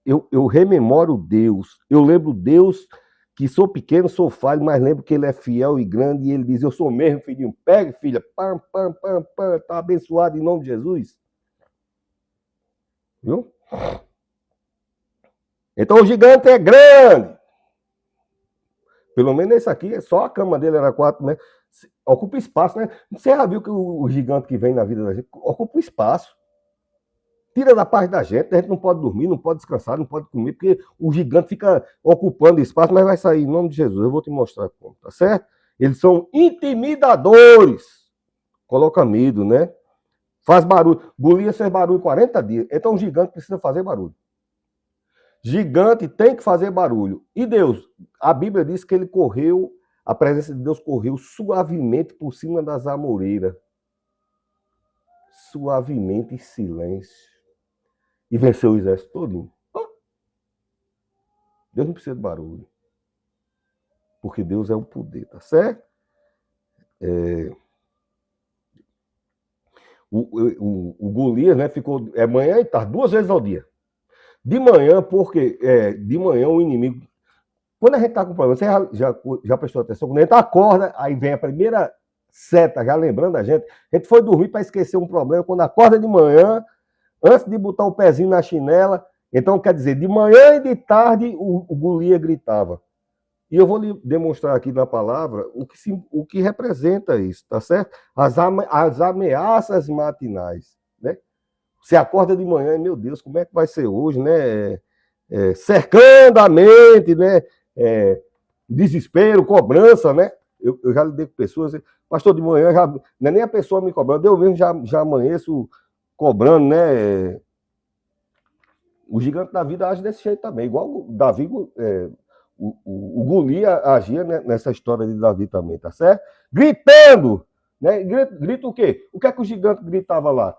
eu rememoro Deus, eu lembro Deus que sou pequeno, sou falho, mas lembro que ele é fiel e grande, e ele diz, eu sou mesmo, filhinho, pegue, filha, pam, pam, pam, pam, tá abençoado em nome de Jesus. Viu? Então o gigante é grande. Pelo menos esse aqui, só a cama dele era 4 metros. Ocupa espaço, né? Você já viu que o gigante que vem na vida da gente ocupa espaço. Tira da parte da gente, a gente não pode dormir, não pode descansar, não pode comer, porque o gigante fica ocupando espaço, mas vai sair em nome de Jesus. Eu vou te mostrar como, tá certo? Eles são intimidadores. Coloca medo, né? Faz barulho. Golias fez barulho 40 dias. Então o gigante precisa fazer barulho. Gigante tem que fazer barulho. E Deus, a Bíblia diz que ele correu, a presença de Deus correu suavemente por cima das amoreiras. Suavemente em silêncio. E venceu o exército todo. Deus não precisa de barulho. Porque Deus é o poder, tá certo? O Golias, né, ficou manhã e tarde, 2 vezes ao dia. De manhã, porque de manhã o inimigo... Quando a gente está com problema, você já prestou atenção? Quando a gente acorda, aí vem a primeira seta, já lembrando a gente foi dormir para esquecer um problema. Quando acorda de manhã, antes de botar o pezinho na chinela, então quer dizer, de manhã e de tarde o Golias gritava. E eu vou lhe demonstrar aqui na palavra o que representa isso, tá certo? As ameaças matinais, né? Você acorda de manhã e, meu Deus, como é que vai ser hoje, né? Cercando a mente, né? Desespero, cobrança, né? Eu já lidei com pessoas, pastor, de manhã, não é nem a pessoa me cobrando, eu mesmo já amanheço cobrando, né? O gigante da vida age desse jeito também, igual o Davi, o Golias agia nessa história de Davi também, tá certo? Gritando, né? Grita o quê? O que é que o gigante gritava lá?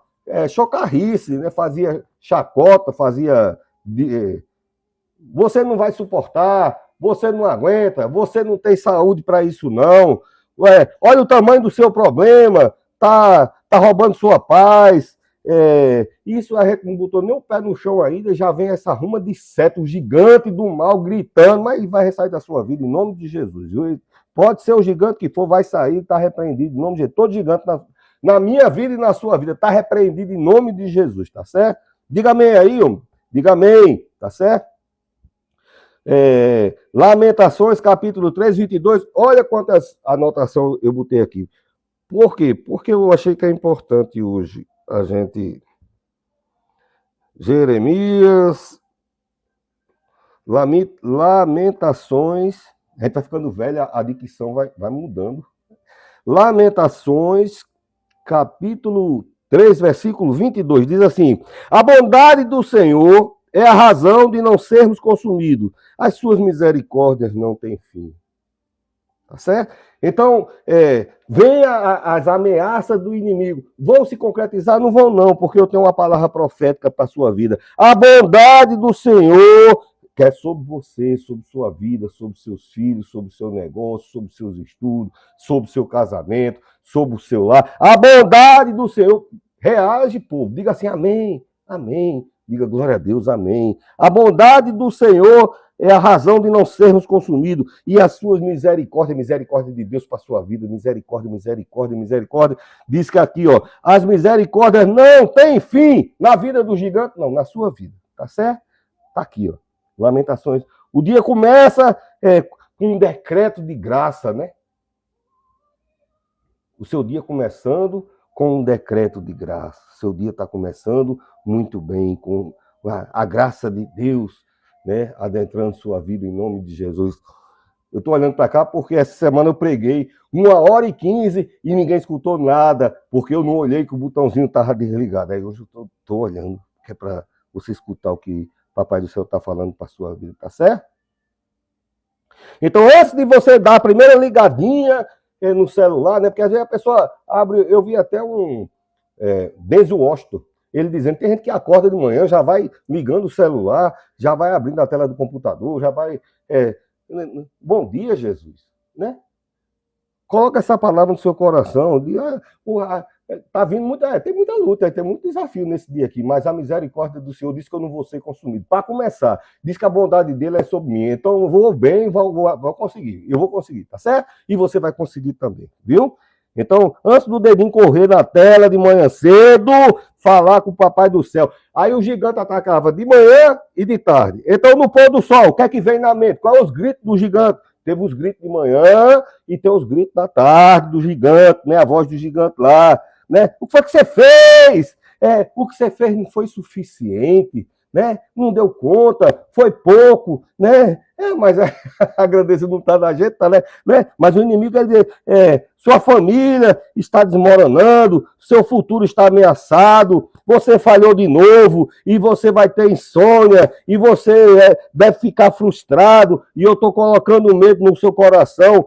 Chocarrice, né? Fazia chacota, fazia... você não vai suportar, você não aguenta, você não tem saúde para isso não. Olha o tamanho do seu problema, tá roubando sua paz. Isso a gente não botou nem o pé no chão ainda, já vem essa ruma de seta, o gigante do mal gritando, mas vai sair da sua vida em nome de Jesus. Pode ser o gigante que for, vai sair, está repreendido em nome de Jesus. Todo gigante na minha vida e na sua vida está repreendido em nome de Jesus, tá certo? Diga amém aí, homem. Diga amém, tá certo? Lamentações, capítulo 3, 22. Olha quantas anotações eu botei aqui. Por quê? Porque eu achei que é importante hoje a gente... Jeremias, Lamentações, a gente vai ficando velho, a dicção vai mudando. Lamentações, capítulo 3, versículo 22, diz assim: a bondade do Senhor é a razão de não sermos consumidos, as suas misericórdias não têm fim. Tá certo? Então, vem as ameaças do inimigo. Vão se concretizar? Não vão não, porque eu tenho uma palavra profética para a sua vida. A bondade do Senhor, que é sobre você, sobre sua vida, sobre seus filhos, sobre o seu negócio, sobre seus estudos, sobre o seu casamento, sobre o seu lar. A bondade do Senhor. Reage, povo. Diga assim, amém, amém. Diga glória a Deus, amém. A bondade do Senhor é a razão de não sermos consumidos. E as suas misericórdias, misericórdia de Deus para a sua vida, misericórdia, misericórdia, misericórdia. Diz que aqui, ó, as misericórdias não têm fim na vida do gigante, não, na sua vida. Tá certo? Tá aqui, ó. Lamentações. O dia começa com um decreto de graça, né? O seu dia começando com um decreto de graça. Seu dia está começando muito bem, com a graça de Deus, né, adentrando sua vida em nome de Jesus. Eu estou olhando para cá porque essa semana eu preguei 1h15 e ninguém escutou nada, porque eu não olhei que o botãozinho estava desligado. Aí hoje eu estou olhando, que é para você escutar o que o Papai do Céu está falando para a sua vida, tá certo? Então, antes de você dar a primeira ligadinha no celular, né? Porque às vezes a pessoa abre, eu vi até Denzel Washington, ele dizendo, tem gente que acorda de manhã, já vai ligando o celular, já vai abrindo a tela do computador, já vai... bom dia, Jesus, né? Coloca essa palavra no seu coração, tá vindo tem muita luta, tem muito desafio nesse dia aqui, mas a misericórdia do Senhor diz que eu não vou ser consumido. Para começar, diz que a bondade dele é sobre mim, então eu vou bem, vou conseguir, eu vou conseguir, tá certo? E você vai conseguir também, viu? Então, antes do dedinho correr na tela de manhã cedo, falar com o Papai do Céu. Aí o gigante atacava de manhã e de tarde. Então, no pôr do sol, o que é que vem na mente? Quais os gritos do gigante? Teve os gritos de manhã e tem os gritos da tarde do gigante, né? A voz do gigante lá, né? O que foi que você fez? O que você fez não foi suficiente, né? Não deu conta, foi pouco, né? Mas a grandeza não está na gente, tá, né? Mas o inimigo, ele sua família está desmoronando, seu futuro está ameaçado, você falhou de novo, e você vai ter insônia, e você deve ficar frustrado, e eu estou colocando medo no seu coração.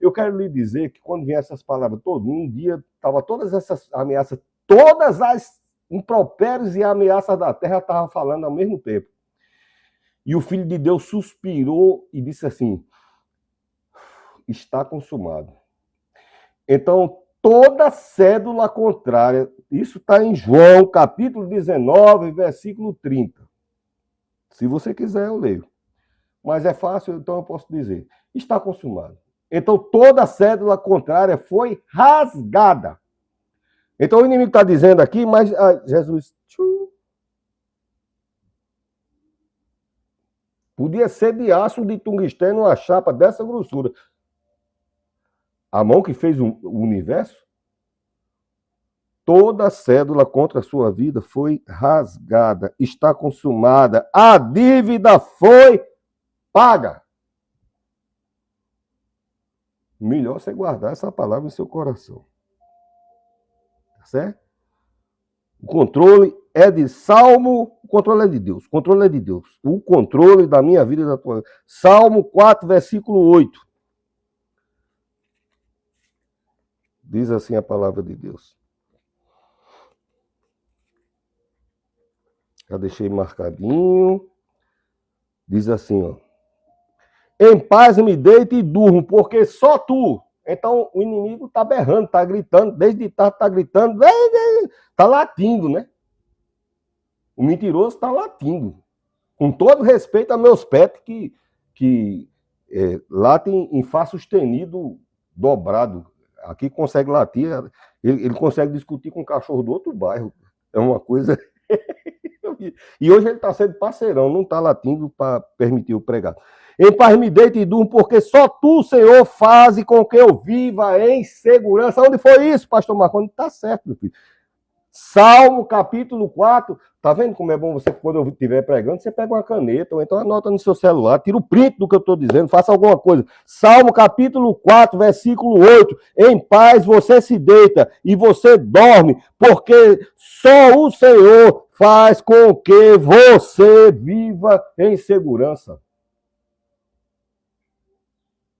Eu quero lhe dizer que quando vem essas palavras, um dia estava todas essas ameaças, todas as impropérios e ameaças da terra estavam falando ao mesmo tempo. E o Filho de Deus suspirou e disse assim, está consumado. Então, toda cédula contrária, isso está em João, capítulo 19, versículo 30. Se você quiser, eu leio. Mas é fácil, então eu posso dizer. Está consumado. Então, toda cédula contrária foi rasgada. Então, o inimigo está dizendo aqui, mas Jesus... Podia ser de aço de tungstênio, uma chapa dessa grossura. A mão que fez o universo, toda a cédula contra a sua vida foi rasgada, está consumada, a dívida foi paga. Melhor você guardar essa palavra em seu coração. Tá certo? O controle é de Salmo, o controle é de Deus. O controle é de Deus. O controle da minha vida e da tua vida. Salmo 4, versículo 8. Diz assim a palavra de Deus. Já deixei marcadinho. Diz assim, ó. Em paz me deito e durmo, porque só tu. Então o inimigo está berrando, está gritando, desde tarde está gritando, está latindo, né? O mentiroso está latindo. Com todo respeito a meus pets que latem em Fá sustenido dobrado. Aqui consegue latir, ele consegue discutir com o cachorro do outro bairro. É uma coisa... E hoje ele está sendo parceirão, não está latindo para permitir o pregado. Em paz me deito e durmo, porque só tu, Senhor, faz com que eu viva em segurança. Onde foi isso, pastor Marconi? Está certo, meu filho. Salmo, capítulo 4. Tá vendo como é bom você, quando eu estiver pregando, você pega uma caneta, ou então anota no seu celular, tira o print do que eu estou dizendo, faça alguma coisa. Salmo, capítulo 4, versículo 8. Em paz você se deita e você dorme, porque só o Senhor faz com que você viva em segurança.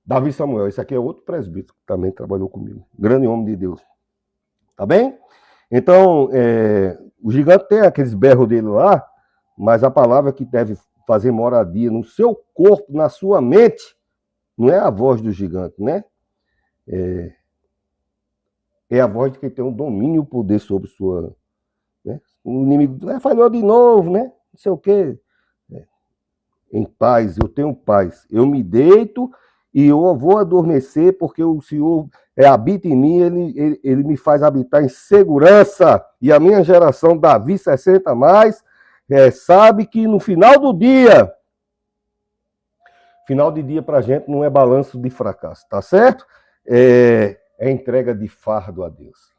Davi Samuel, esse aqui é outro presbítero que também trabalhou comigo. Grande homem de Deus. Tá bem? Então, o gigante tem aqueles berros dele lá, mas a palavra que deve fazer moradia no seu corpo, na sua mente, não é a voz do gigante, né? É a voz de quem tem o domínio e o poder sobre sua Né? O inimigo falhou de novo, né? Não sei o quê. Em paz, eu tenho paz. Eu me deito e eu vou adormecer porque o Senhor habita em mim, ele me faz habitar em segurança. E a minha geração, Davi 60 mais, sabe que no final do dia, final de dia para a gente não é balanço de fracasso, tá certo? É entrega de fardo a Deus.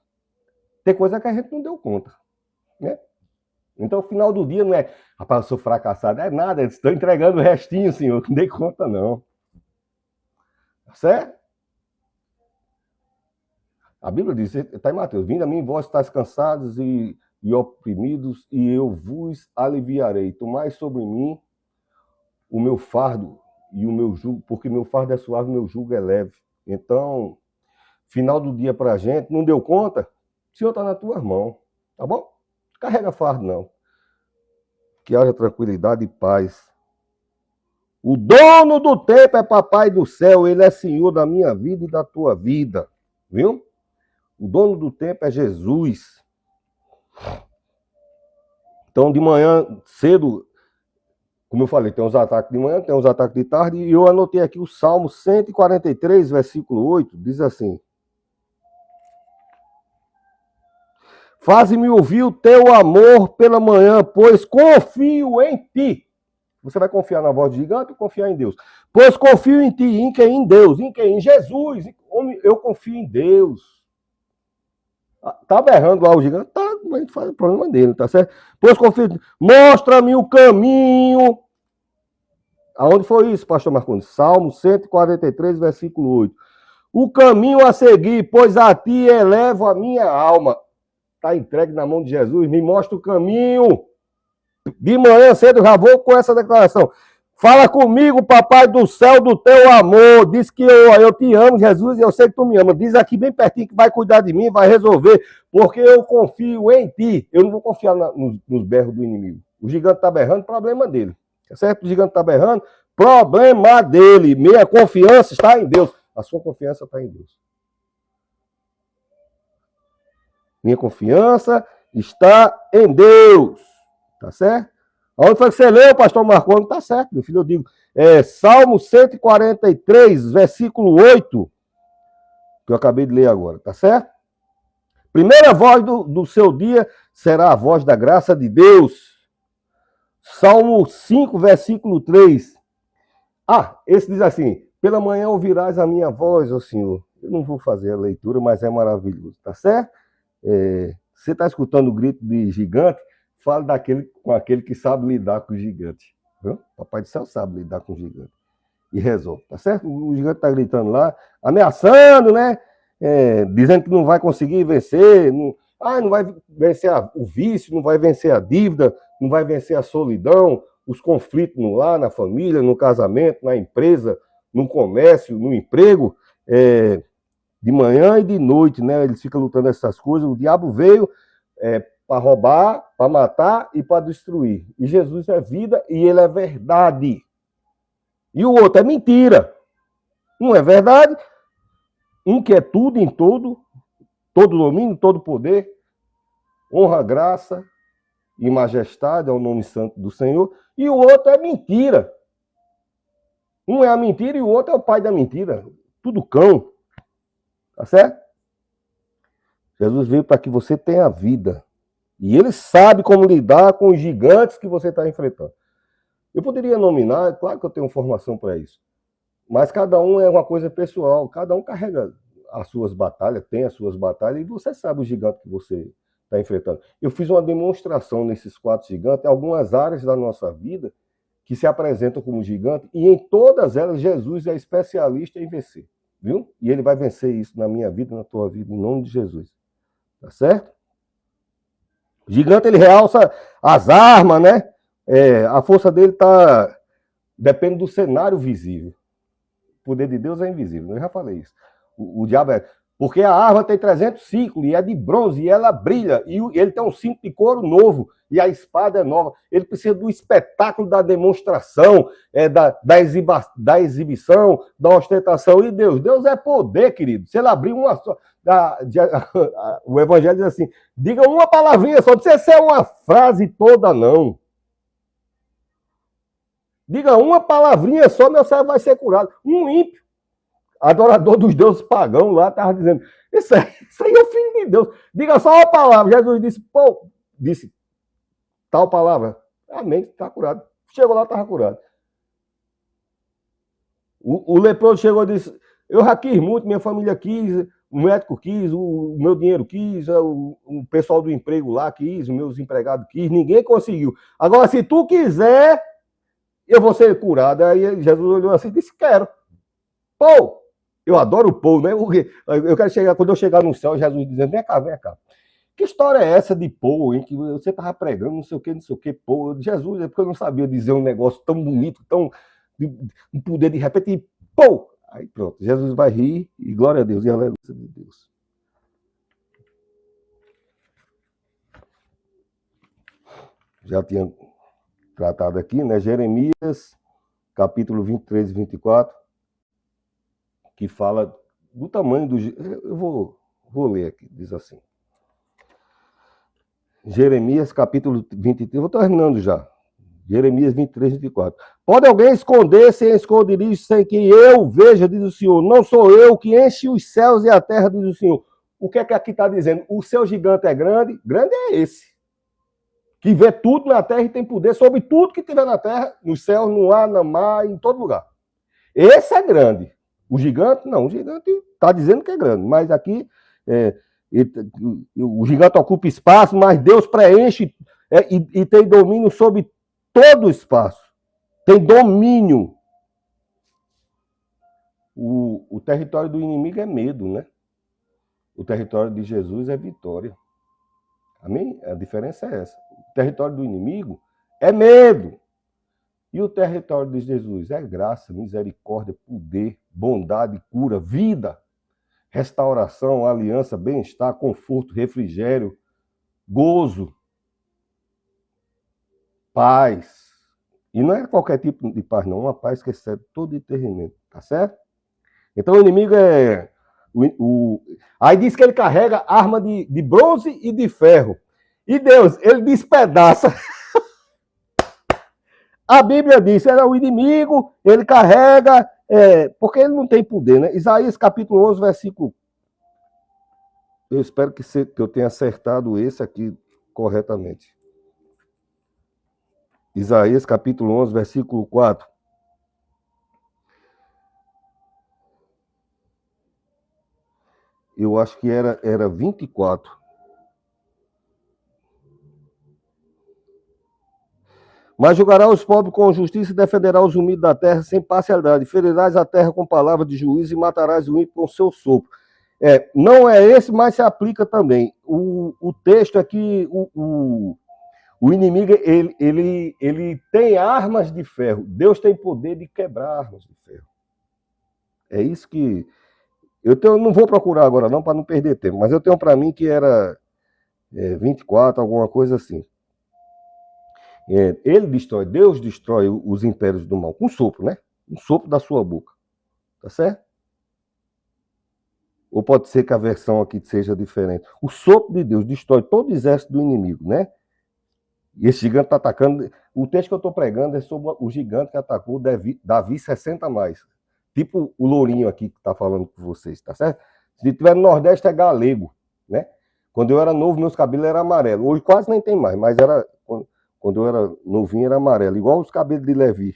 Tem coisa que a gente não deu conta, né? Então, o final do dia não é, rapaz, eu sou fracassado. É nada, estou entregando o restinho, Senhor, não dei conta, não. Certo? A Bíblia diz, está em Mateus, vindo a mim, vós estáis cansados e oprimidos, e eu vos aliviarei. Tomai sobre mim o meu fardo e o meu jugo, porque meu fardo é suave, meu jugo é leve. Então, final do dia para a gente, não deu conta? O Senhor está nas tuas mãos, tá bom? Carrega fardo, não. Que haja tranquilidade e paz. O dono do tempo é papai do céu, ele é senhor da minha vida e da tua vida, viu? O dono do tempo é Jesus. Então, de manhã cedo, como eu falei, tem uns ataques de manhã, tem uns ataques de tarde, e eu anotei aqui o Salmo 143, versículo 8, diz assim: Faze-me ouvir o teu amor pela manhã, pois confio em ti. Você vai confiar na voz do gigante ou confiar em Deus? Pois confio em ti, em quem? Em Deus. Em quem? Em Jesus. Eu confio em Deus. Tá berrando lá o gigante? Tá, mas faz o problema dele, tá certo? Pois confio em ti. Mostra-me o caminho. Aonde foi isso, pastor Marcondes? Salmo 143, versículo 8. O caminho a seguir, pois a ti elevo a minha alma. Está entregue na mão de Jesus, me mostra o caminho. De manhã cedo eu já vou com essa declaração. Fala comigo, papai do céu, do teu amor. Diz que eu te amo, Jesus, e eu sei que tu me ama. Diz aqui bem pertinho que vai cuidar de mim, vai resolver, porque eu confio em ti. Eu não vou confiar nos berros do inimigo. O gigante está berrando, problema dele. Tá certo? O gigante está berrando, problema dele. Minha confiança está em Deus. A sua confiança está em Deus. Minha confiança está em Deus. Tá certo? Onde foi que você leu, pastor Marconi? Tá certo, meu filho. Eu digo, Salmo 143, versículo 8, que eu acabei de ler agora. Tá certo? Primeira voz do seu dia será a voz da graça de Deus. Salmo 5, versículo 3. Esse diz assim: pela manhã ouvirás a minha voz, ó Senhor. Eu não vou fazer a leitura, mas é maravilhoso. Tá certo? Você está escutando o grito de gigante? Fale com aquele que sabe lidar com o gigante. Viu? Papai do céu sabe lidar com o gigante. E resolve, tá certo? O gigante está gritando lá, ameaçando, né? Dizendo que não vai conseguir vencer. Não vai vencer o vício, não vai vencer a dívida, não vai vencer a solidão, os conflitos no lar, na família, no casamento, na empresa, no comércio, no emprego. De manhã e de noite, né? Eles ficam lutando essas coisas. O diabo veio para roubar, para matar e para destruir. E Jesus é vida e ele é verdade. E o outro é mentira. Um é verdade, um que é tudo em todo domínio, todo poder, honra, graça e majestade ao nome santo do Senhor. E o outro é mentira. Um é a mentira e o outro é o pai da mentira. Tudo cão. Tá certo? Jesus veio para que você tenha vida. E ele sabe como lidar com os gigantes que você está enfrentando. Eu poderia nominar, claro que eu tenho formação para isso. Mas cada um é uma coisa pessoal. Cada um carrega as suas batalhas, tem as suas batalhas, e você sabe o gigante que você está enfrentando. Eu fiz uma demonstração nesses 4 gigantes, em algumas áreas da nossa vida, que se apresentam como gigante, e em todas elas Jesus é especialista em vencer. Viu? E ele vai vencer isso na minha vida, na tua vida, em nome de Jesus. Tá certo? O gigante, ele realça as armas, né? A força dele depende do cenário visível. O poder de Deus é invisível, eu já falei isso. O diabo Porque a arma tem 300 ciclos e é de bronze e ela brilha. E ele tem um cinto de couro novo e a espada é nova. Ele precisa do espetáculo da demonstração, da exibição, da ostentação. E Deus é poder, querido. Se ele abrir uma só... o evangelho diz assim, diga uma palavrinha só, não precisa ser uma frase toda, não. Diga uma palavrinha só, meu servo vai ser curado. Um ímpio, adorador dos deuses pagãos lá, estava dizendo, isso aí é o filho de Deus. Diga só uma palavra. Jesus disse tal palavra. Amém, está curado. Chegou lá, estava curado. O leproso chegou e disse, eu já quis muito, minha família quis, o médico quis, o meu dinheiro quis, o pessoal do emprego lá quis, os meus empregados quis, ninguém conseguiu. Agora, se tu quiser, eu vou ser curado. Aí Jesus olhou assim e disse, quero. Pô, eu adoro o povo, né? Eu quero chegar, quando eu chegar no céu, Jesus dizendo, vem cá. Que história é essa de pô, hein? Que você estava pregando, não sei o que, pô. Jesus, é porque eu não sabia dizer um negócio tão bonito, um poder de repente, pô! Aí pronto, Jesus vai rir e glória a Deus, e aleluia de Deus. Já tinha tratado aqui, né? Jeremias, capítulo 23 e 24, que fala do tamanho do... Eu vou ler aqui, diz assim. Jeremias, capítulo 23, vou terminando já. Jeremias 23, 24. Pode alguém esconder-se em esconderijo sem que eu veja, diz o Senhor. Não sou eu que enche os céus e a terra, diz o Senhor. O que é que aqui está dizendo? O seu gigante é grande? Grande é esse. Que vê tudo na terra e tem poder sobre tudo que tiver na terra, nos céus, no ar, no mar, em todo lugar. Esse é grande. O gigante, não. O gigante está dizendo que é grande. Mas aqui, o gigante ocupa espaço, mas Deus preenche e tem domínio sobre todo o espaço. Tem domínio. O território do inimigo é medo, né? O território de Jesus é vitória. Amém? A diferença é essa. O território do inimigo é medo. E o território de Jesus é graça, misericórdia, poder, bondade, cura, vida, restauração, aliança, bem-estar, conforto, refrigério, gozo, paz. E não é qualquer tipo de paz, não. Uma paz que excede todo entendimento. Tá certo? Então o inimigo é... Aí diz que ele carrega arma de bronze e de ferro. E Deus, ele despedaça. A Bíblia diz, era o inimigo, ele carrega, porque ele não tem poder, né? Isaías capítulo 11, versículo... Eu espero que eu tenha acertado esse aqui corretamente. Isaías capítulo 11, versículo 4. Eu acho que era 24. Mas julgará os pobres com justiça e defenderá os humildes da terra sem parcialidade. Ferirás a terra com palavra de juízo e matarás o ímpio com seu sopro. Não é esse, mas se aplica também. O texto aqui, o inimigo, ele tem armas de ferro. Deus tem poder de quebrar armas de ferro. É isso que... não vou procurar agora não, para não perder tempo, mas eu tenho para mim que era 24, alguma coisa assim. Deus destrói os impérios do mal com um sopro, né? Um sopro da sua boca. Tá certo? Ou pode ser que a versão aqui seja diferente. O sopro de Deus destrói todo o exército do inimigo, né? E esse gigante está atacando... O texto que eu estou pregando é sobre o gigante que atacou Davi 60 mais. Tipo o lourinho aqui que está falando com vocês, tá certo? Se tiver no Nordeste é galego, né? Quando eu era novo, meus cabelos eram amarelos. Hoje quase nem tem mais, mas era... Quando eu era novinho, era amarelo, igual os cabelos de Levi.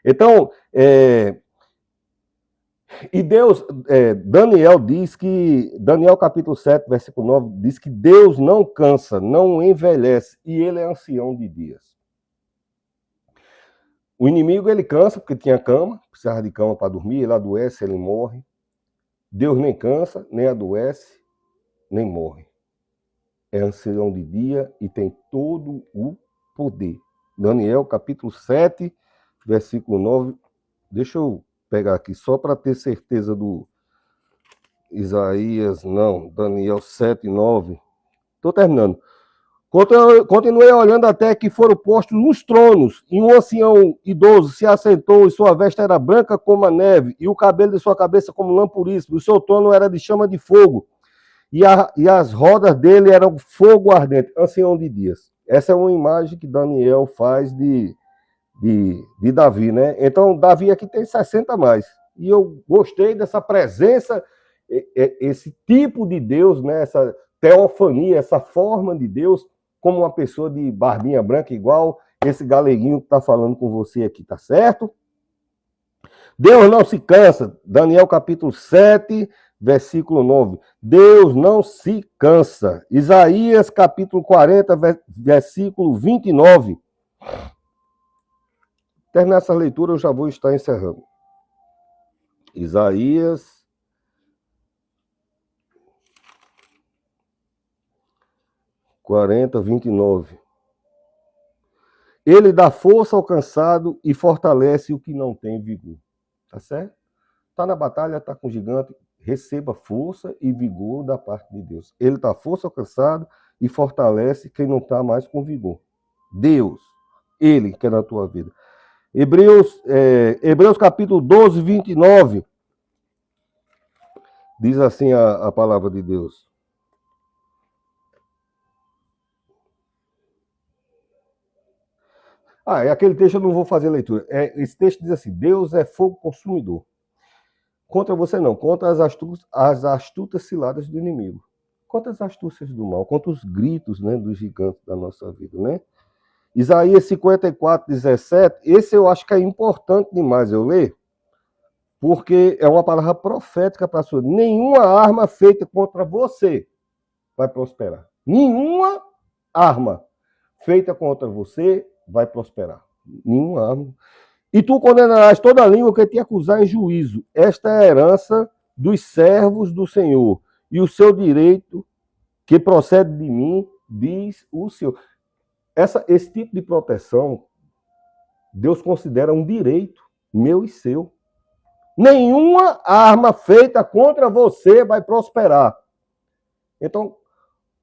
Então, e Deus, Daniel diz que, Daniel capítulo 7, versículo 9, diz que Deus não cansa, não envelhece, e ele é ancião de dias. O inimigo, ele cansa, porque tinha cama, precisava de cama para dormir, ele adoece, ele morre. Deus nem cansa, nem adoece, nem morre. É ancião de dia e tem todo o poder. Daniel, capítulo 7, versículo 9. Deixa eu pegar aqui, só para ter certeza do Isaías, não, Daniel 7, 9. Estou terminando. Continuei olhando até que foram postos nos tronos, e um ancião idoso se assentou, e sua veste era branca como a neve, e o cabelo de sua cabeça como lã puríssima, o seu trono era de chama de fogo, e as rodas dele eram fogo ardente, ancião de dias. Essa é uma imagem que Daniel faz de Davi, né? Então, Davi aqui tem 60 a mais. E eu gostei dessa presença, esse tipo de Deus, né? Essa teofania, essa forma de Deus, como uma pessoa de barbinha branca, igual esse galeguinho que está falando com você aqui, tá certo? Deus não se cansa. Daniel capítulo 7, versículo 9. Deus não se cansa. Isaías capítulo 40, versículo 29. Terminar essa leitura, eu já vou estar encerrando. Isaías 40, 29. Ele dá força ao cansado e fortalece o que não tem vigor. Tá certo? Tá na batalha, tá com o gigante, receba força e vigor da parte de Deus. Ele dá força ao cansado e fortalece quem não está mais com vigor. Deus, Ele que é na tua vida. Hebreus capítulo 12, 29. Diz assim a palavra de Deus. É aquele texto eu não vou fazer leitura. Esse texto diz assim: Deus é fogo consumidor. Contra você não, contra as astutas ciladas do inimigo. Contra as astúcias do mal, contra os gritos, né, dos gigantes da nossa vida, né? Isaías 54, 17, esse eu acho que é importante demais eu ler, porque é uma palavra profética para a sua. Nenhuma arma feita contra você vai prosperar. Nenhuma arma feita contra você vai prosperar. Nenhuma arma. E tu condenarás toda língua que te acusar em juízo. Esta é a herança dos servos do Senhor, e o seu direito que procede de mim, diz o Senhor. Esse tipo de proteção, Deus considera um direito meu e seu. Nenhuma arma feita contra você vai prosperar. Então,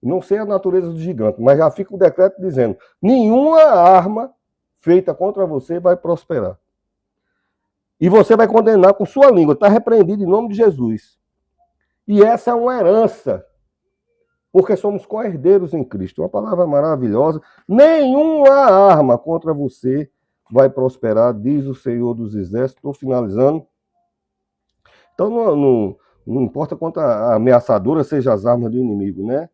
não sei a natureza do gigante, mas já fica o decreto dizendo: nenhuma arma feita contra você vai prosperar. E você vai condenar com sua língua. Está repreendido em nome de Jesus. E essa é uma herança, porque somos co-herdeiros em Cristo. Uma palavra maravilhosa. Nenhuma arma contra você vai prosperar, diz o Senhor dos Exércitos. Estou finalizando. Então, não importa quanto ameaçadora sejam as armas do inimigo, né?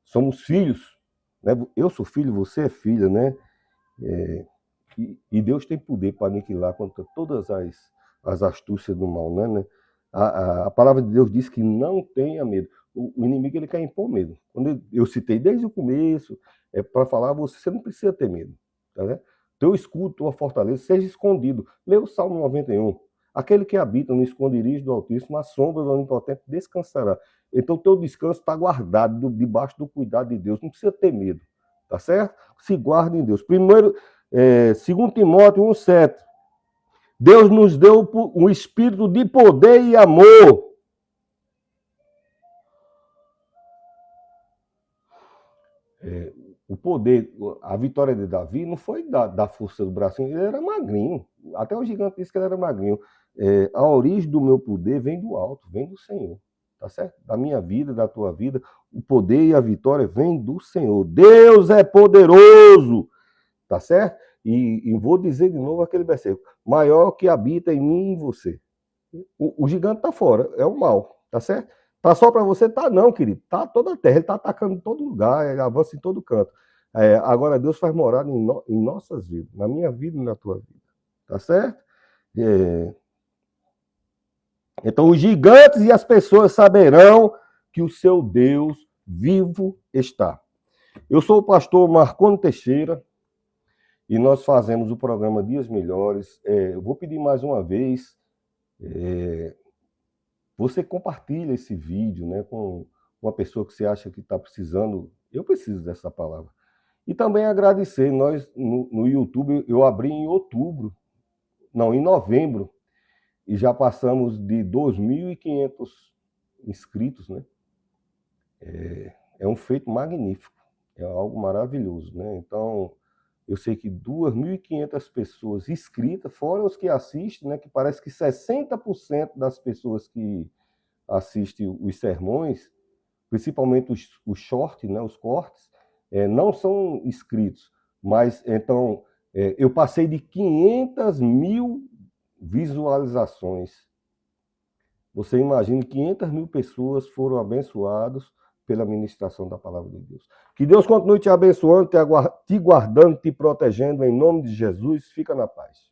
Somos filhos. Né? Eu sou filho, você é filha, né? E Deus tem poder para aniquilar contra todas as astúcias do mal, né? A palavra de Deus diz que não tenha medo. O inimigo ele quer impor medo. Quando eu citei desde o começo, é para falar a você não precisa ter medo. Tá, né? Teu escudo, tua fortaleza, seja escondido. Lê o Salmo 91. Aquele que habita no esconderijo do Altíssimo, a sombra do Onipotente descansará. Então, teu descanso está guardado debaixo do cuidado de Deus. Não precisa ter medo. Tá certo? Se guarda em Deus. Primeiro, 2 Timóteo 1,7. Deus nos deu um espírito de poder e amor. O poder, a vitória de Davi não foi da força do braço, ele era magrinho. Até o gigante disse que ele era magrinho. A origem do meu poder vem do alto, vem do Senhor. Tá certo? Da minha vida, da tua vida, o poder e a vitória vem do Senhor. Deus é poderoso. Tá certo? E vou dizer de novo aquele versículo: maior que habita em mim e em você. O gigante está fora, é o mal, tá certo? Tá só para você? Tá não, querido. Tá toda a terra, ele tá atacando em todo lugar, ele avança em todo canto. Agora Deus faz morada em nossas vidas, na minha vida e na tua vida, tá certo? Então os gigantes e as pessoas saberão que o seu Deus vivo está. Eu sou o pastor Marconi Teixeira, e nós fazemos o programa Dias Melhores. Eu vou pedir mais uma vez, você compartilha esse vídeo, né, com uma pessoa que você acha que está precisando. Eu preciso dessa palavra. E também agradecer, nós no YouTube, eu abri em novembro, e já passamos de 2.500 inscritos, né? É um feito magnífico, é algo maravilhoso, né? Então, eu sei que 2.500 pessoas inscritas, fora os que assistem, né? Que parece que 60% das pessoas que assistem os sermões, principalmente os shorts, né? Os cortes, não são inscritos. Mas, então, eu passei de 500 mil visualizações. Você imagina, 500 mil pessoas foram abençoadas pela ministração da palavra de Deus. Que Deus continue te abençoando, te guardando, te protegendo, em nome de Jesus. Fica na paz.